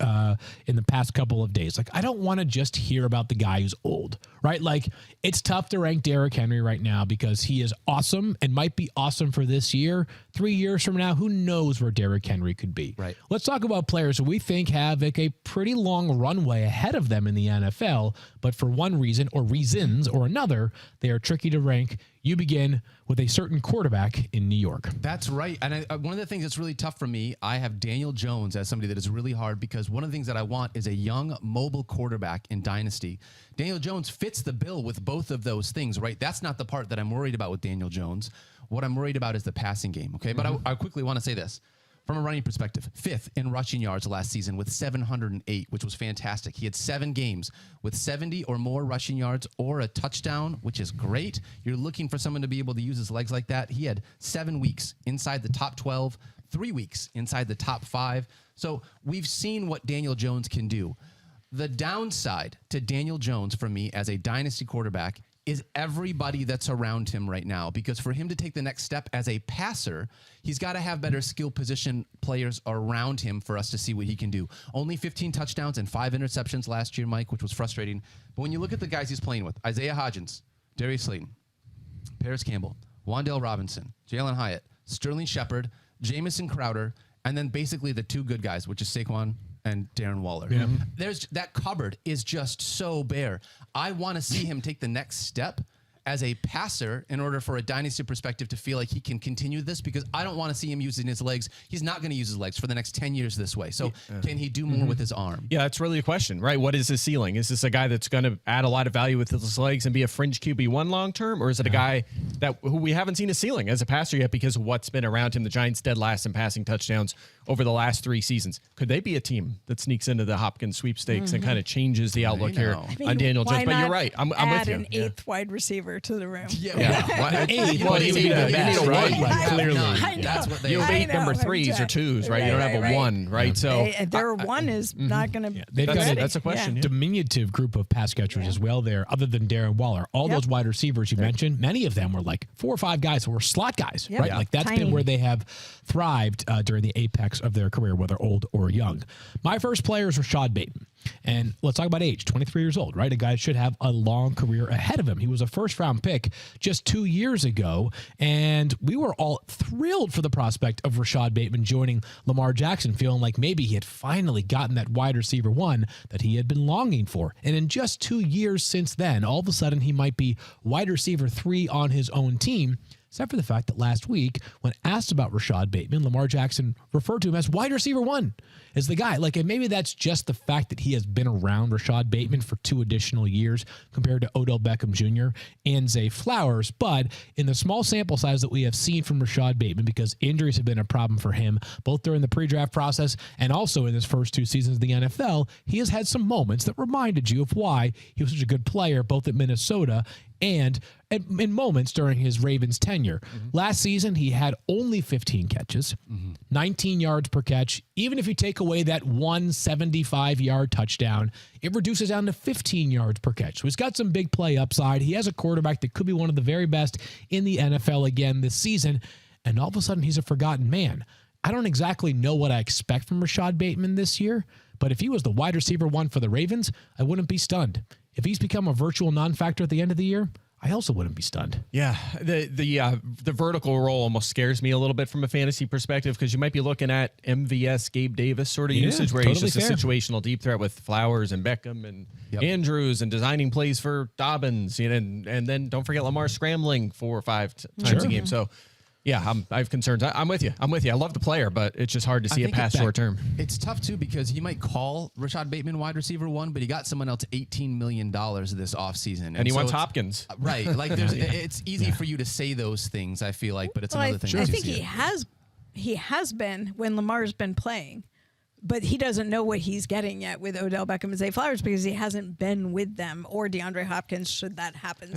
in the past couple of days. Like, I don't want to just hear about the guy who's old, right? Like, it's tough to rank Derrick Henry right now because he is awesome and might be awesome for this year. 3 years from now, who knows where Derrick Henry could be? Right. Let's talk about players who we think have like a pretty long runway ahead of them in the NFL, but for one reason or reasons or another, they are tricky to rank. You begin with a certain quarterback in New York. That's right. And one of the things that's really tough for me, I have Daniel Jones as somebody that is really hard because one of the things that I want is a young, mobile quarterback in Dynasty. Daniel Jones fits the bill with both of those things, right? That's not the part that I'm worried about with Daniel Jones. What I'm worried about is the passing game, okay? But I quickly want to say this. From a running perspective, 5th in rushing yards last season with 708, which was fantastic. He had 7 games with 70 or more rushing yards or a touchdown, which is great. You're looking for someone to be able to use his legs like that. He had 7 weeks inside the top 12, 3 weeks inside the top 5. So we've seen what Daniel Jones can do. The downside to Daniel Jones for me as a dynasty quarterback is everybody that's around him right now. Because for him to take the next step as a passer, he's got to have better skill position players around him for us to see what he can do. Only 15 touchdowns and 5 interceptions last year, Mike, which was frustrating. But when you look at the guys he's playing with, Isaiah Hodgins, Darius Slayton, Paris Campbell, Wan'Dale Robinson, Jalen Hyatt, Sterling Shepard, Jamison Crowder, and then basically the 2 good guys, which is Saquon and Darren Waller. Yeah. There's that cupboard is just so bare. I want to see him take the next step as a passer in order for a dynasty perspective to feel like he can continue this because I don't want to see him using his legs. He's not going to use his legs for the next 10 years this way. So can he do more with his arm? Yeah, that's really a question, right? What is his ceiling? Is this a guy that's going to add a lot of value with his legs and be a fringe QB1 long term? Or is it a guy who we haven't seen a ceiling as a passer yet because of what's been around him? The Giants dead last in passing touchdowns over the last 3 seasons. Could they be a team that sneaks into the Hopkins sweepstakes and kind of changes the outlook here on Daniel Jones? But you're right. I'm with you. Add an 8th wide receiver to the room. Well, you need a clearly. That's what they you have 8 number 3s or 2s, right? You don't have a 1, right? So their 1 is not going to. They've got that's a question. Diminutive group of pass catchers as well there, other than Darren Waller. All those wide receivers you mentioned, many of them were like 4 or 5 guys who were slot guys, right? Like that's been where they have thrived during the apex of their career, whether old or young. My first player is Rashod Bateman. And let's talk about age, 23 years old, right? A guy should have a long career ahead of him. He was a first-round pick just 2 years ago, and we were all thrilled for the prospect of Rashod Bateman joining Lamar Jackson, feeling like maybe he had finally gotten that wide receiver 1 that he had been longing for. And in just 2 years since then, all of a sudden he might be wide receiver 3 on his own team, except for the fact that last week, when asked about Rashod Bateman, Lamar Jackson referred to him as wide receiver 1 as the guy. Like, and maybe that's just the fact that he has been around Rashod Bateman for 2 additional years compared to Odell Beckham Jr. and Zay Flowers. But in the small sample size that we have seen from Rashod Bateman, because injuries have been a problem for him, both during the pre-draft process and also in his first 2 seasons of the NFL, he has had some moments that reminded you of why he was such a good player, both at Minnesota and in moments during his Ravens tenure. Last season, he had only 15 catches, 19 yards per catch. Even if you take away that 175-yard touchdown, it reduces down to 15 yards per catch. So he's got some big play upside. He has a quarterback that could be one of the very best in the NFL again this season. And all of a sudden, he's a forgotten man. I don't exactly know what I expect from Rashod Bateman this year, but if he was the wide receiver 1 for the Ravens, I wouldn't be stunned. If he's become a virtual non-factor at the end of the year, I also wouldn't be stunned. Yeah, the vertical role almost scares me a little bit from a fantasy perspective because you might be looking at MVS Gabe Davis sort of usage where he's just a situational deep threat with Flowers and Beckham and Andrews and designing plays for Dobbins, and then don't forget Lamar scrambling 4 or 5 times a game. So. Yeah, I have concerns. I'm with you. I love the player, but it's just hard to see it past short term. It's tough, too, because he might call Rashod Bateman wide receiver 1, but he got someone else $18 million this offseason. And he wants Hopkins. Right. Like, it's easy for you to say those things, I feel like, but it's another thing. I think he has been when Lamar's been playing. But he doesn't know what he's getting yet with Odell Beckham and Zay Flowers because he hasn't been with them, or DeAndre Hopkins should that happen.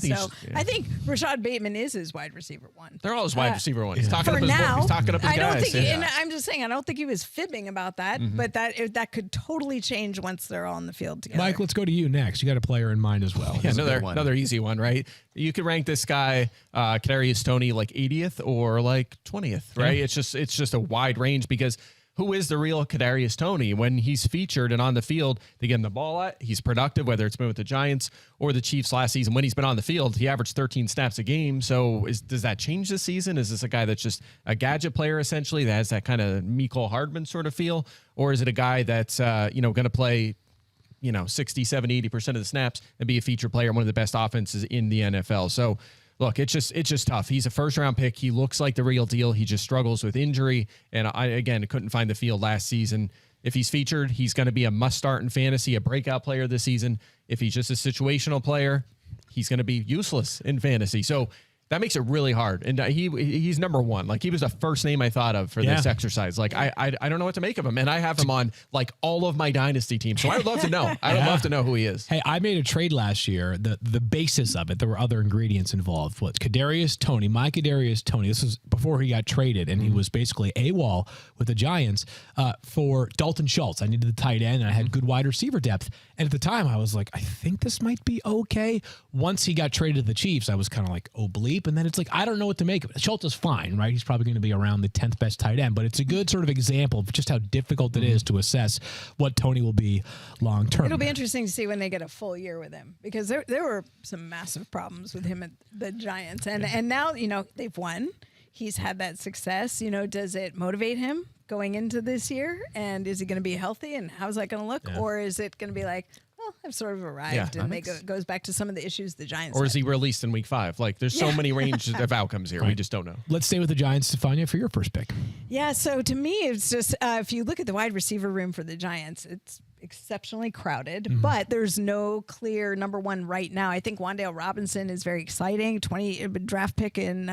I think Rashod Bateman is his wide receiver one. They're all his wide receiver one. He's talking For up his now, he's talking up his I don't guys. think, and I'm just saying, I don't think he was fibbing about that, but that could totally change once they're all on the field together. Mike, let's go to you next. You got a player in mind as well. Yeah, another easy one, right? You could rank this guy, Kadarius Toney, like 80th or like 20th, right? Yeah. It's just a wide range because who is the real Kadarius Toney? When he's featured and on the field, they get him the ball at, he's productive, whether it's been with the Giants or the Chiefs last season. When he's been on the field, he averaged 13 snaps a game. So does that change this season? Is this a guy that's just a gadget player, essentially, that has that kind of Mecole Hardman sort of feel? Or is it a guy that's, going to play 60, 70, 80% of the snaps and be a feature player, one of the best offenses in the NFL? So look, it's just tough. He's a first-round pick. He looks like the real deal. He just struggles with injury. And I couldn't find the field last season. If he's featured, he's going to be a must-start in fantasy, a breakout player this season. If he's just a situational player, he's going to be useless in fantasy. So that makes it really hard. And he's number one. Like, he was the first name I thought of for this exercise. Like, I don't know what to make of him. And I have him on, like, all of my dynasty teams. So I would love to know. I would love to know who he is. Hey, I made a trade last year. The basis of it, there were other ingredients involved. What? Kadarius Toney, my Kadarius Toney. This was before he got traded, and he was basically AWOL with the Giants for Dalton Schultz. I needed the tight end, and I had good wide receiver depth. And at the time, I was like, I think this might be okay. Once he got traded to the Chiefs, I was kind of like, oh, bleep. And then it's like, I don't know what to make of it. Schultz is fine, right? He's probably going to be around the 10th best tight end, but it's a good sort of example of just how difficult it is to assess what Toney will be long term. It'll be interesting to see when they get a full year with him, because there were some massive problems with him at the Giants. And now, they've won. He's had that success. Does it motivate him going into this year? And is he going to be healthy? And how's that going to look? Or is it going to be like, well, I've sort of arrived, and it goes back to some of the issues the Giants Or had. is he released in week 5? Like, there's so many ranges of outcomes here. We just don't know. Let's stay with the Giants, Stefania, for your first pick. Yeah, so to me, it's just if you look at the wide receiver room for the Giants, it's exceptionally crowded, but there's no clear number one right now. I think Wan'Dale Robinson is very exciting, draft pick in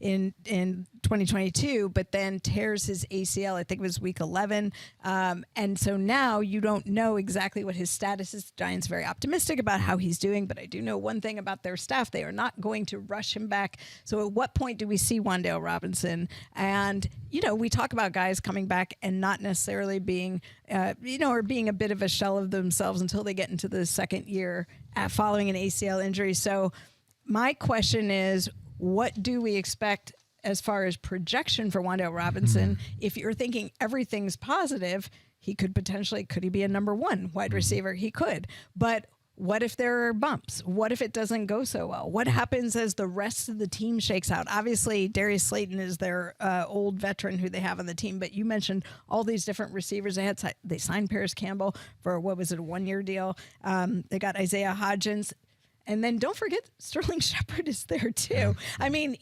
2022, but then tears his ACL. I think it was week 11, and so now you don't know exactly what his status is. The Giants very optimistic about how he's doing, but I do know one thing about their staff: they are not going to rush him back. So at what point do we see Wan'Dale Robinson? And we talk about guys coming back and not necessarily being, or being a bit of a shell of themselves until they get into the second year following an ACL injury. So my question is, what do we expect as far as projection for Wan'Dale Robinson? If you're thinking everything's positive, he could he be a number one wide receiver? He could. But what if there are bumps? What if it doesn't go so well? What happens as the rest of the team shakes out? Obviously, Darius Slayton is their old veteran who they have on the team, but you mentioned all these different receivers. They signed Paris Campbell for, a 1-year deal. They got Isaiah Hodgins. And then don't forget, Sterling Shepard is there too. I mean,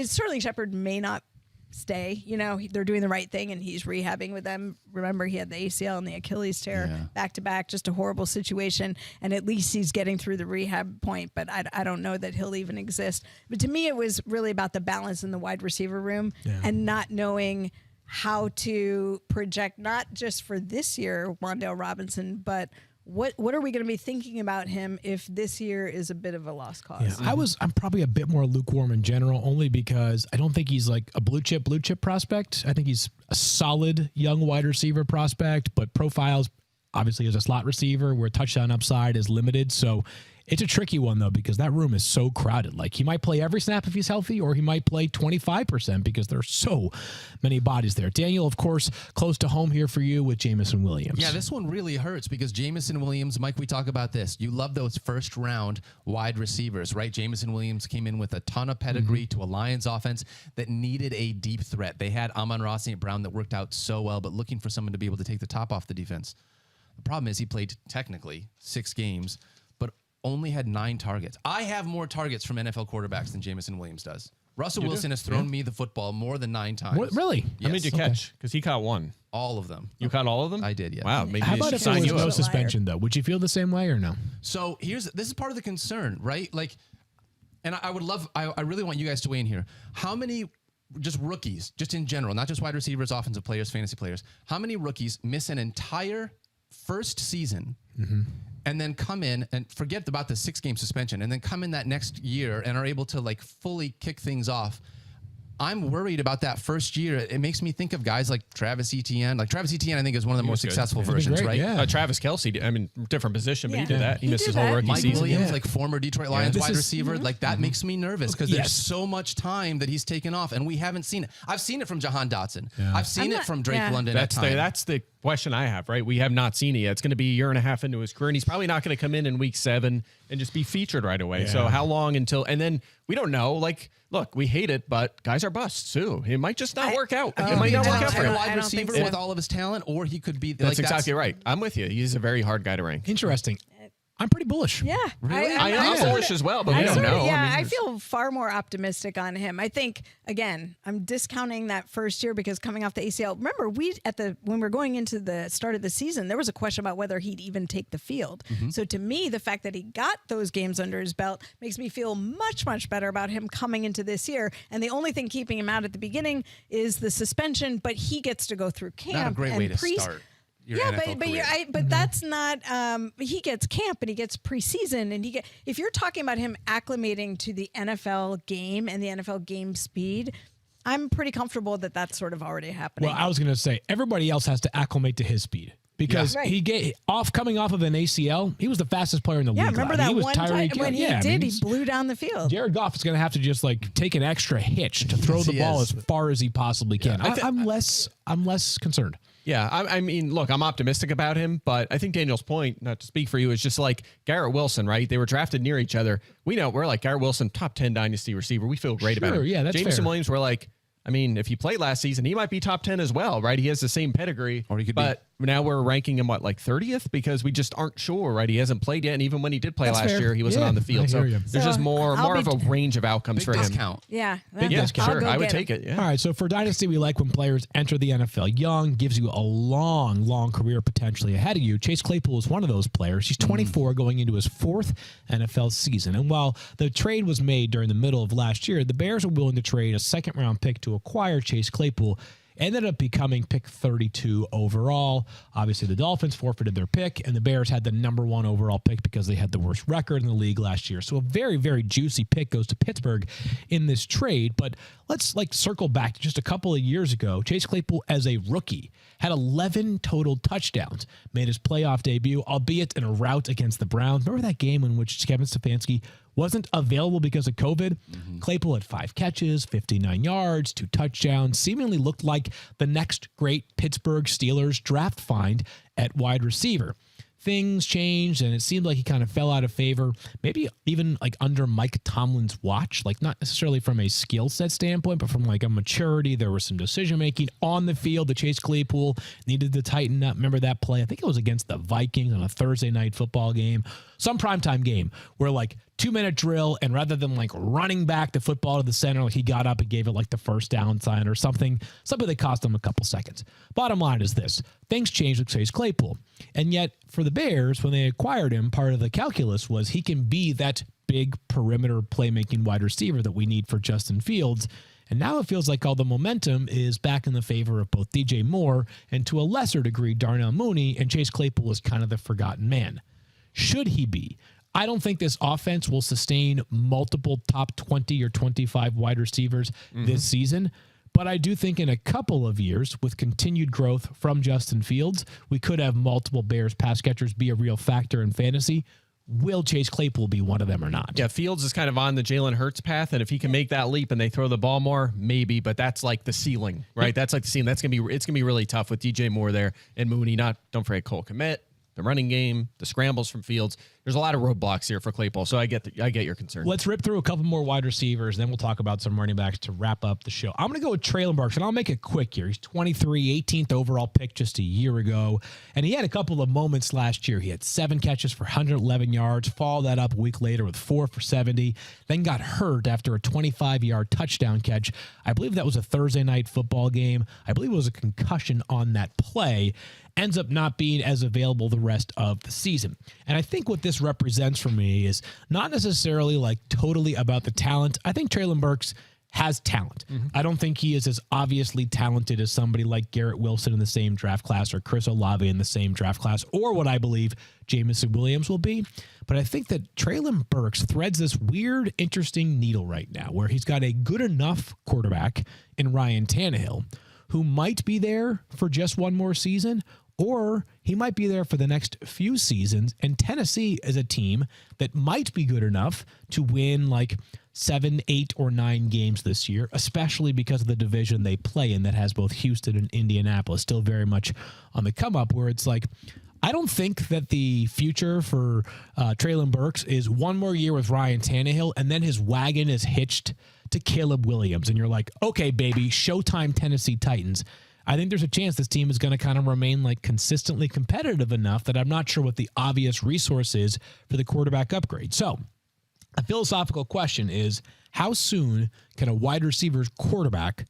Sterling Shepard may not stay. They're doing the right thing, and he's rehabbing with them. Remember, he had the ACL and the Achilles tear back to back, just a horrible situation. And at least he's getting through the rehab point, but I don't know that he'll even exist. But to me, it was really about the balance in the wide receiver room and not knowing how to project, not just for this year, Wan'Dale Robinson, but what are we going to be thinking about him if this year is a bit of a lost cause? Yeah, I'm probably a bit more lukewarm in general, only because I don't think he's like a blue chip prospect. I think he's a solid young wide receiver prospect, but profiles obviously as a slot receiver where touchdown upside is limited. So it's a tricky one, though, because that room is so crowded. Like, he might play every snap if he's healthy, or he might play 25% because there are so many bodies there. Daniel, of course, close to home here for you with Jameson Williams. Yeah, this one really hurts because Jameson Williams, Mike, we talk about this. You love those first-round wide receivers, right? Jameson Williams came in with a ton of pedigree to a Lions offense that needed a deep threat. They had Amon-Ra St. Brown that worked out so well, but looking for someone to be able to take the top off the defense. The problem is he played technically 6 games, but only had 9 targets. I have more targets from NFL quarterbacks than Jameson Williams does. Russell Wilson has thrown me the football more than 9 times. What, really? Yes. How many did you catch? Because he caught 1. All of them. You caught all of them? I did, yeah. Wow. Maybe How they about should if sign there you was no up. suspension, though? Would you feel the same way or no? So this is part of the concern, right? Like, and I would love, I really want you guys to weigh in here. How many just rookies, just in general, not just wide receivers, offensive players, fantasy players, how many rookies miss an entire first season and then come in and forget about the 6-game suspension and then come in that next year and are able to like fully kick things off? I'm worried about that first year. It makes me think of guys like Travis Etienne. Like Travis Etienne, I think, is one of the more successful versions, great, right? yeah. Travis Kelce, I mean, different position, but he did that. He missed his did whole that. rookie Mike season. Williams, like former Detroit Lions wide receiver, like that makes me nervous because there's so much time that he's taken off, and we haven't seen it. I've seen it from Jahan Dotson. I've seen it from Drake London. That's the question I have, right? We have not seen it yet. It's going to be a year and a half into his career, and he's probably not going to come in week 7 and just be featured right away. So how long until? And then we don't know. Like, look, we hate it, but guys are busts too. It might just not work out. It might not work out for a him. wide receiver with all of his talent, or he could be. That's exactly right. I'm with you. He's a very hard guy to rank. Interesting. I'm pretty bullish. Yeah. Really? I'm bullish as well, but we don't know. Yeah, I mean, I feel far more optimistic on him. I think, again, I'm discounting that first year because coming off the ACL. Remember, when we're going into the start of the season, there was a question about whether he'd even take the field. So to me, the fact that he got those games under his belt makes me feel much, much better about him coming into this year. And the only thing keeping him out at the beginning is the suspension, but he gets to go through camp. Not a great way to start. But that's not. He gets camp and he gets preseason, and if you're talking about him acclimating to the NFL game and the NFL game speed, I'm pretty comfortable that that's sort of already happening. Well, I was going to say everybody else has to acclimate to his speed. Because coming off of an ACL, he was the fastest player in the league. Yeah, remember that one time when he he blew down the field. Jared Goff is going to have to just like take an extra hitch to throw the ball as far as he possibly can. I'm less concerned. Yeah, I mean, look, I'm optimistic about him, but I think Daniel's point, not to speak for you, is just like Garrett Wilson, right? They were drafted near each other. We're like Garrett Wilson, top 10 dynasty receiver. We feel great about him. Yeah, that's Jameson fair. Williams, we're like, I mean, if he played last season, he might be top 10 as well, right? He has the same pedigree. Or he could but now we're ranking him, like 30th? Because we just aren't sure, right? He hasn't played yet. And even when he did play last year, he wasn't on the field. So there's just more of a range of outcomes for him. Discount. Yeah. Big discount. Sure, I would take it. Yeah. All right, so for Dynasty, we like when players enter the NFL young, gives you a long, long career potentially ahead of you. Chase Claypool is one of those players. He's 24 going into his 4th NFL season. And while the trade was made during the middle of last year, the Bears were willing to trade a 2nd-round pick to acquire Chase Claypool. Ended up becoming pick 32 overall. Obviously, the Dolphins forfeited their pick, and the Bears had the number 1 overall pick because they had the worst record in the league last year. So a very, very juicy pick goes to Pittsburgh in this trade. But let's circle back to just a couple of years ago. Chase Claypool, as a rookie, had 11 total touchdowns, made his playoff debut, albeit in a rout against the Browns. Remember that game in which Kevin Stefanski wasn't available because of COVID? Claypool had 5 catches, 59 yards, 2 touchdowns, seemingly looked like the next great Pittsburgh Steelers draft find at wide receiver. Things changed, and it seemed like he kind of fell out of favor, maybe even like under Mike Tomlin's watch, like not necessarily from a skill set standpoint, but from like a maturity. There was some decision making on the field that Chase Claypool needed to tighten up. Remember that play? I think it was against the Vikings on a Thursday night football game, some primetime game where like 2-minute drill, and rather than like running back the football to the center, like he got up and gave it like the first down sign or something that cost him a couple seconds. Bottom line is this: things changed with Chase Claypool. And yet for the Bears, when they acquired him, part of the calculus was he can be that big perimeter playmaking wide receiver that we need for Justin Fields. And now it feels like all the momentum is back in the favor of both DJ Moore and to a lesser degree Darnell Mooney, and Chase Claypool is kind of the forgotten man. Should he be? I don't think this offense will sustain multiple top 20 or 25 wide receivers this season. But I do think in a couple of years, with continued growth from Justin Fields, we could have multiple Bears pass catchers be a real factor in fantasy. Will Chase Claypool be one of them or not? Yeah, Fields is kind of on the Jalen Hurts path, and if he can make that leap and they throw the ball more, maybe. But that's like the ceiling, right? That's like the ceiling. It's gonna be really tough with DJ Moore there and Mooney. Don't forget Cole Kmet, the running game, the scrambles from Fields. There's a lot of roadblocks here for Claypool, so I get your concern. Let's rip through a couple more wide receivers, then we'll talk about some running backs to wrap up the show. I'm going to go with Treylon Burks, and I'll make it quick here. He's 23, 18th overall pick just a year ago, and he had a couple of moments last year. He had 7 catches for 111 yards, followed that up a week later with 4 for 70, then got hurt after a 25-yard touchdown catch. I believe that was a Thursday night football game. I believe it was a concussion on that play. Ends up not being as available the rest of the season. And I think what this represents for me is not necessarily like totally about the talent. I think Treylon Burks has talent. I don't think he is as obviously talented as somebody like Garrett Wilson in the same draft class or Chris Olave in the same draft class or what I believe Jameson Williams will be. But I think that Treylon Burks threads this weird, interesting needle right now where he's got a good enough quarterback in Ryan Tannehill who might be there for just one more season, or he might be there for the next few seasons. And Tennessee is a team that might be good enough to win like 7, 8, or 9 games this year, especially because of the division they play in that has both Houston and Indianapolis still very much on the come up, where it's like, I don't think that the future for Treylon Burks is one more year with Ryan Tannehill and then his wagon is hitched to Caleb Williams. And you're like, okay, baby, showtime Tennessee Titans. I think there's a chance this team is going to kind of remain like consistently competitive enough that I'm not sure what the obvious resource is for the quarterback upgrade. So a philosophical question is, how soon can a wide receiver's quarterback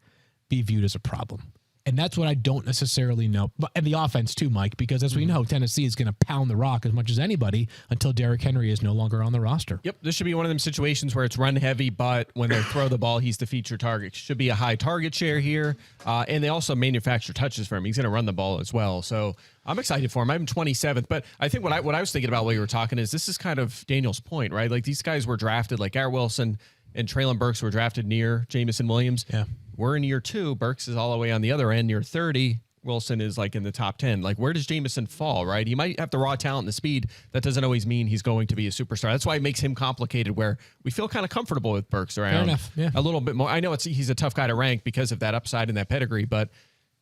be viewed as a problem? And that's what I don't necessarily know. And the offense too, Mike, because as we know, Tennessee is going to pound the rock as much as anybody until Derrick Henry is no longer on the roster. Yep, this should be one of them situations where it's run heavy, but when they throw the ball, he's the feature target. Should be a high target share here. And they also manufacture touches for him. He's going to run the ball as well. So I'm excited for him. I'm 27th, but I think what I was thinking about while you were talking is this is kind of Daniel's point, right? Like these guys were drafted, like Garrett Wilson and Treylon Burks were drafted near Jameson Williams. Yeah. We're in year 2. Burks is all the way on the other end, near 30. Wilson is like in the top 10. Like, where does Jameson fall, right? He might have the raw talent and the speed. That doesn't always mean he's going to be a superstar. That's why it makes him complicated, where we feel kind of comfortable with Burks around. Fair enough, yeah. A little bit more. I know he's a tough guy to rank because of that upside and that pedigree, but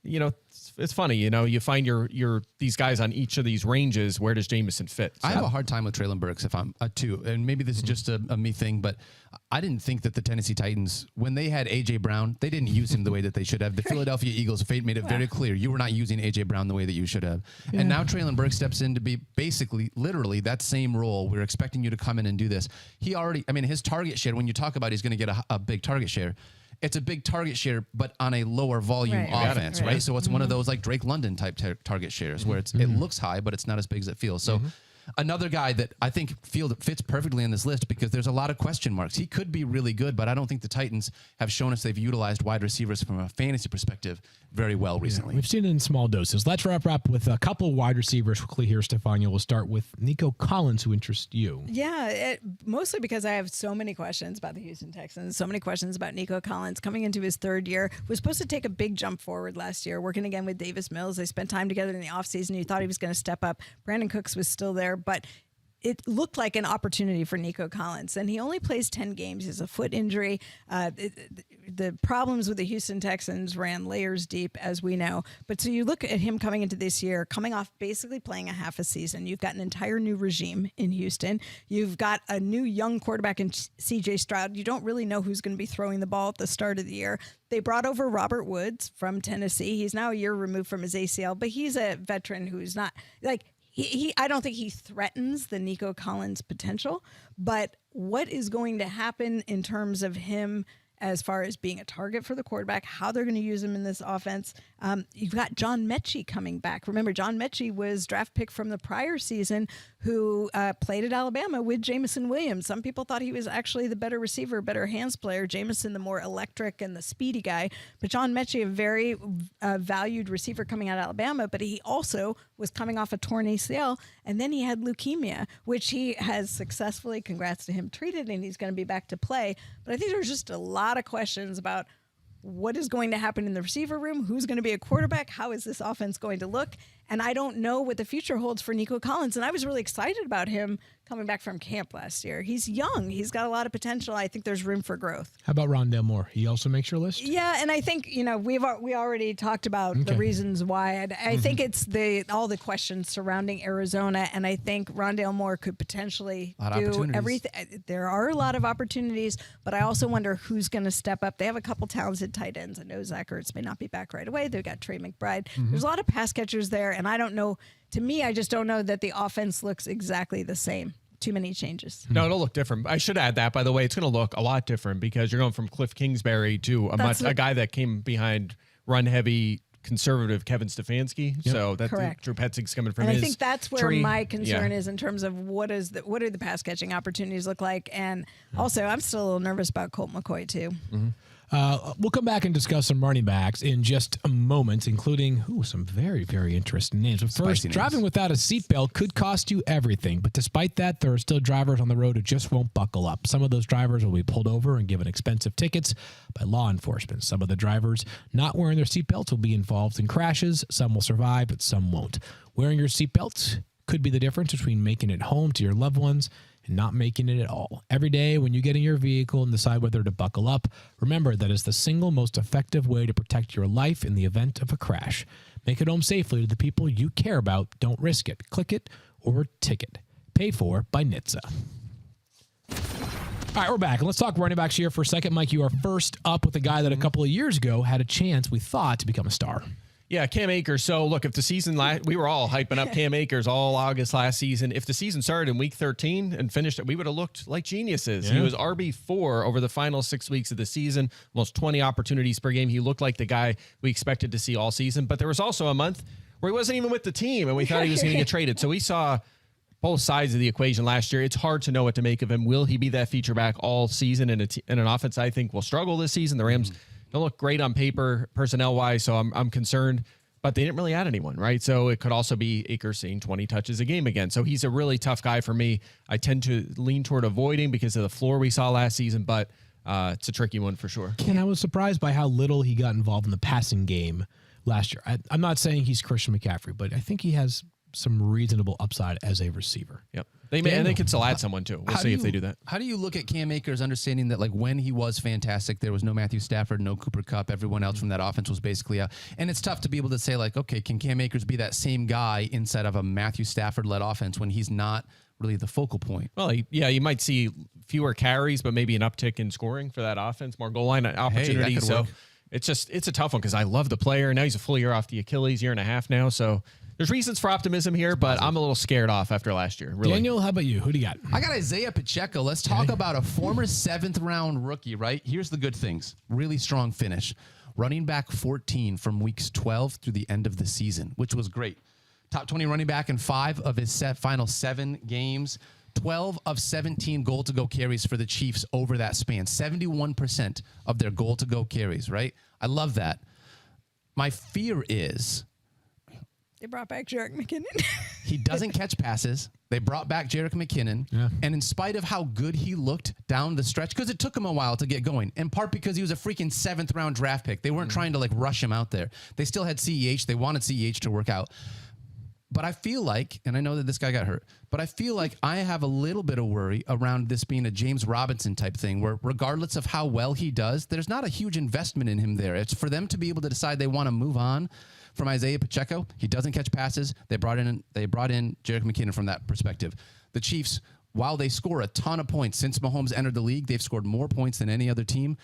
you know, it's funny, you know, you find your these guys on each of these ranges. Where does Jameson fit? So. I have a hard time with Treylon Burks if I'm a 2, and maybe this is just a me thing, but I didn't think that the Tennessee Titans, when they had A.J. Brown, they didn't use him the way that they should have. The Philadelphia Eagles, fate made it very clear. You were not using A.J. Brown the way that you should have. Yeah. And now Treylon Burks steps in to be basically, literally, that same role. We're expecting you to come in and do this. He already, I mean, his target share, when you talk about he's going to get a big target share, it's a big target share, but on a lower volume offense, right? So it's one of those like Drake London type target shares where it looks high, but it's not as big as it feels. So another guy that I think fits perfectly in this list because there's a lot of question marks. He could be really good, but I don't think the Titans have shown us they've utilized wide receivers from a fantasy perspective very well recently. We've seen it in small doses. Let's wrap up with a couple of wide receivers quickly here, Stefania. We'll start with Nico Collins, who interests you. Yeah, mostly because I have so many questions about the Houston Texans, so many questions about Nico Collins coming into his 3rd year. Was supposed to take a big jump forward last year, working again with Davis Mills. They spent time together in the offseason. You thought he was going to step up. Brandon Cooks was still there, but it looked like an opportunity for Nico Collins, and he only plays 10 games. He has a foot injury. The problems with the Houston Texans ran layers deep, as we know. But so you look at him coming into this year, coming off basically playing a half a season. You've got an entire new regime in Houston. You've got a new young quarterback in C.J. Stroud. You don't really know who's going to be throwing the ball at the start of the year. They brought over Robert Woods from Tennessee. He's now a year removed from his ACL, but he's a veteran who's not like – I don't think he threatens the Nico Collins potential, but what is going to happen in terms of him as far as being a target for the quarterback, how they're going to use him in this offense? You've got John Mechie coming back. Remember, John Mechie was draft pick from the prior season who played at Alabama with Jameson Williams. Some people thought he was actually the better receiver, better hands player. Jameson, the more electric and the speedy guy. But John Mechie, a very valued receiver coming out of Alabama, but he also was coming off a torn ACL, and then he had leukemia, which he has successfully, congrats to him, treated, and he's going to be back to play. But I think there's just a lot of questions about what is going to happen in the receiver room, who's going to be a quarterback, how is this offense going to look, and I don't know what the future holds for Nico Collins, and I was really excited about him coming back from camp last year. He's young. He's got a lot of potential. I think there's room for growth. How about Rondale Moore? He also makes your list? Yeah, and I think, you know, we already talked about the reasons why. I think it's all the questions surrounding Arizona, and I think Rondale Moore could potentially do everything. There are a lot of opportunities, but I also wonder who's going to step up. They have a couple talented tight ends. I know Zach Ertz may not be back right away. They've got Trey McBride. There's a lot of pass catchers there, and I don't know. To me, I just don't know that the offense looks exactly the same. Too many changes. No, it'll look different. I should add that, by the way, it's going to look a lot different because you're going from Cliff Kingsbury to a guy that came behind run-heavy, conservative Kevin Stefanski. Yep. So that Drew Petzing's coming from and his I think that's where tree. my concern is in terms of what do the pass catching opportunities look like. And also, I'm still a little nervous about Colt McCoy too. We'll come back and discuss some running backs in just a moment, including some very, very interesting names. But first, driving without a seatbelt could cost you everything. But despite that, there are still drivers on the road who just won't buckle up. Some of those drivers will be pulled over and given expensive tickets by law enforcement. Some of the drivers not wearing their seatbelts will be involved in crashes. Some will survive, but some won't. Wearing your seatbelt could be the difference between making it home to your loved ones and not making it at all. Every day when you get in your vehicle and decide whether to buckle up, remember that is the single most effective way to protect your life in the event of a crash. Make it home safely to the people you care about. Don't risk it. Click it or ticket. Paid for by NHTSA. All right, we're back. And let's talk running backs here for a second. Mike, you are first up with a guy that a couple of years ago had a chance, we thought, to become a star. Yeah, Cam Akers. So, look, if the season, we were all hyping up Cam Akers all August last season. If the season started in week 13 and finished it, we would have looked like geniuses. Yeah. He was RB4 over the final 6 weeks of the season, almost 20 opportunities per game. He looked like the guy we expected to see all season. But there was also a month where he wasn't even with the team, and we thought he was going to get traded. So we saw both sides of the equation last year. It's hard to know what to make of him. Will he be that feature back all season in an offense I think will struggle this season? The Rams don't look great on paper personnel-wise, so I'm concerned. But they didn't really add anyone, right? So it could also be Akers seeing 20 touches a game again. So he's a really tough guy for me. I tend to lean toward avoiding because of the floor we saw last season, but it's a tricky one for sure. And I was surprised by how little he got involved in the passing game last year. I'm not saying he's Christian McCaffrey, but I think he has some reasonable upside as a receiver. Yep. They could still add someone too. We'll see if they do that. How do you look at Cam Akers, understanding that like when he was fantastic, there was no Matthew Stafford, no Cooper Kupp, everyone else from that offense was basically out. And it's tough to be able to say like, okay, can Cam Akers be that same guy inside of a Matthew Stafford-led offense when he's not really the focal point? Well, you might see fewer carries, but maybe an uptick in scoring for that offense, more goal line opportunities. So it's a tough one because I love the player. Now he's a full year off the Achilles, year and a half now. So there's reasons for optimism here, but I'm a little scared off after last year. Really. Daniel, how about you? Who do you got? I got Isiah Pacheco. Let's talk about a former 7th-round rookie, right? Here's the good things. Really strong finish. Running back 14 from weeks 12 through the end of the season, which was great. Top 20 running back in 5 of his final 7 games. 12 of 17 goal-to-go carries for the Chiefs over that span. 71% of their goal-to-go carries, right? I love that. My fear is they brought back Jerick McKinnon. He doesn't catch passes. They brought back Jerick McKinnon. Yeah. And in spite of how good he looked down the stretch, because it took him a while to get going, in part because he was a freaking 7th-round draft pick. They weren't trying to like rush him out there. They still had CEH. They wanted CEH to work out. But I feel like, and I know that this guy got hurt, but I feel like I have a little bit of worry around this being a James Robinson type thing where regardless of how well he does, there's not a huge investment in him there. It's for them to be able to decide they want to move on from Isiah Pacheco. He doesn't catch passes. They brought in Jerick McKinnon from that perspective. The Chiefs, while they score a ton of points since Mahomes entered the league, they've scored more points than any other team,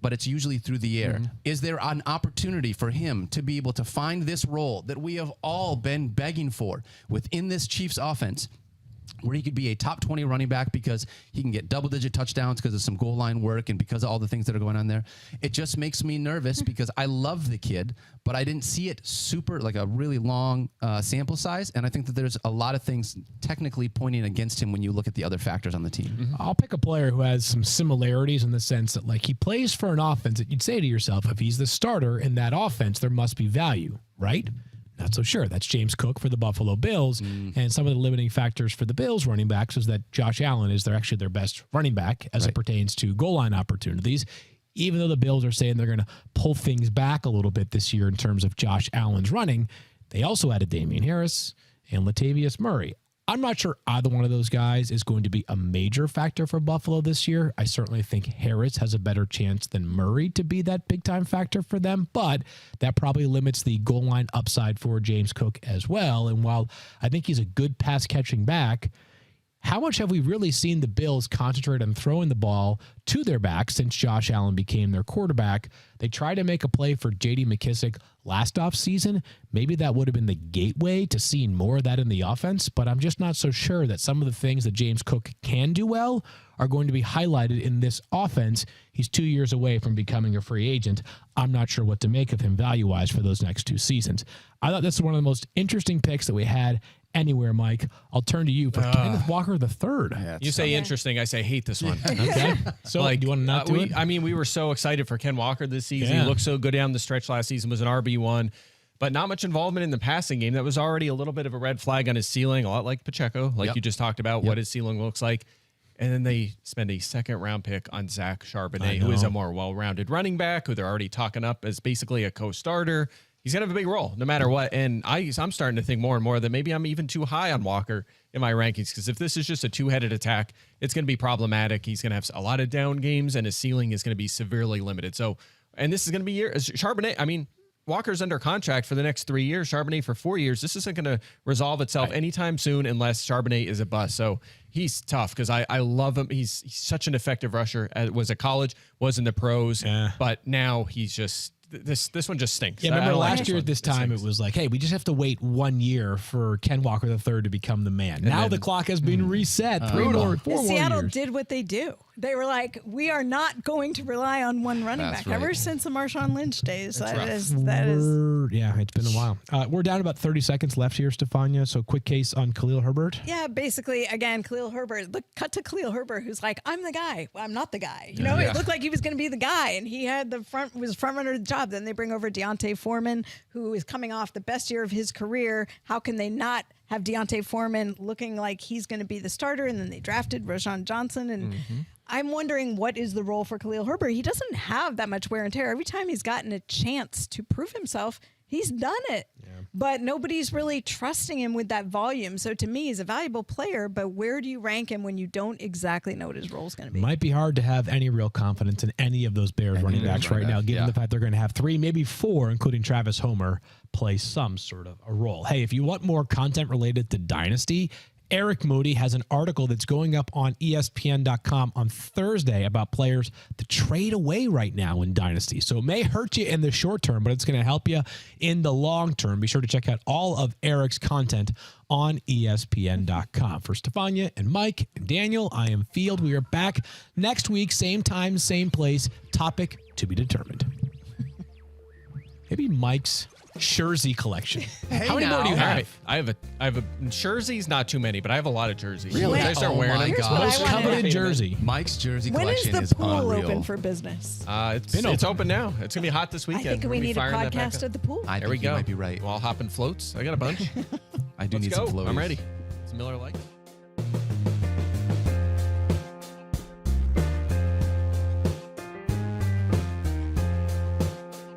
but it's usually through the air. Is there an opportunity for him to be able to find this role that we have all been begging for within this Chiefs offense, where he could be a top 20 running back because he can get double-digit touchdowns because of some goal line work and because of all the things that are going on there? It just makes me nervous because I love the kid, but I didn't see it super, like a really long sample size, and I think that there's a lot of things technically pointing against him when you look at the other factors on the team. I'll pick a player who has some similarities in the sense that like he plays for an offense that you'd say to yourself, if he's the starter in that offense, there must be value, right? Not so sure. That's James Cook for the Buffalo Bills. And some of the limiting factors for the Bills running backs is that Josh Allen is actually their best running back as it pertains to goal line opportunities. Even though the Bills are saying they're going to pull things back a little bit this year in terms of Josh Allen's running, they also added Damian Harris and Latavius Murray. I'm not sure either one of those guys is going to be a major factor for Buffalo this year. I certainly think Harris has a better chance than Murray to be that big-time factor for them, but that probably limits the goal line upside for James Cook as well. And while I think he's a good pass-catching back, how much have we really seen the Bills concentrate on throwing the ball to their back since Josh Allen became their quarterback? They tried to make a play for J.D. McKissick last offseason. Maybe that would have been the gateway to seeing more of that in the offense, but I'm just not so sure that some of the things that James Cook can do well are going to be highlighted in this offense. He's 2 years away from becoming a free agent. I'm not sure what to make of him value-wise for those next 2 seasons. I thought this was one of the most interesting picks that we had anywhere, Mike. I'll turn to you for Kenneth Walker III. Yeah, you say interesting, I say hate this one. Okay. So do you want to not do it? I mean, we were so excited for Ken Walker this season. He looked so good down the stretch last season, was an RB1, but not much involvement in the passing game. That was already a little bit of a red flag on his ceiling, a lot like Pacheco, like you just talked about, what his ceiling looks like. And then they spend a second-round pick on Zach Charbonnet, who is a more well-rounded running back, who they're already talking up as basically a co-starter. He's going to have a big role no matter what. And I'm starting to think more and more that maybe I'm even too high on Walker in my rankings, because if this is just a two-headed attack, it's going to be problematic. He's going to have a lot of down games, and his ceiling is going to be severely limited. So, and this is going to be Charbonnet. I mean, Walker's under contract for the next 3 years, Charbonnet for 4 years. This isn't going to resolve itself anytime soon unless Charbonnet is a bust. So he's tough because I love him. He's such an effective rusher. Was at college, was in the pros, but now he's just this one just stinks. Yeah, remember last year at this time it was like, hey, we just have to wait 1 year for Ken Walker III to become the man. Now the clock has been reset. 4 more Seattle years. did what they do. They were like, we are not going to rely on one running back. Ever since the Marshawn Lynch days, that is. Yeah, it's been a while. We're down about 30 seconds left here, Stefania. So quick case on Khalil Herbert. Yeah, basically, again, Khalil Herbert. Look, cut to Khalil Herbert, who's like, I'm the guy. Well, I'm not the guy. You know, it looked like he was going to be the guy, and he had was front runner of the job. Then they bring over Deontay Foreman, who is coming off the best year of his career. How can they not have Deontay Foreman looking like he's going to be the starter? And then they drafted Rashod Johnson, and I'm wondering what is the role for Khalil Herbert. He doesn't have that much wear and tear. Every time he's gotten a chance to prove himself, he's done it. But nobody's really trusting him with that volume. So to me, he's a valuable player, but where do you rank him when you don't exactly know what his role is going to be? Might be hard to have any real confidence in any of those Bears running backs right now, given the fact they're going to have 3, maybe 4, including Travis Homer, play some sort of a role. Hey, if you want more content related to Dynasty, Eric Moody has an article that's going up on ESPN.com on Thursday about players to trade away right now in Dynasty. So it may hurt you in the short term, but it's going to help you in the long term. Be sure to check out all of Eric's content on ESPN.com. For Stefania and Mike and Daniel, I am Field. We are back next week, same time, same place, topic to be determined. Maybe Mike's jersey collection. How many more do you have? I have a jerseys, not too many, but I have a lot of jerseys. Really? I start wearing them. Most coveted jersey. Mike's jersey When is collection the is pool unreal. open for business? It's open now. It's gonna be hot this I weekend. think we need a podcast at the pool. I There think we go. you might be right. Well, I'll hop in floats. I got a bunch. I do Let's need go. some floaties. I'm ready. It's Miller Lite.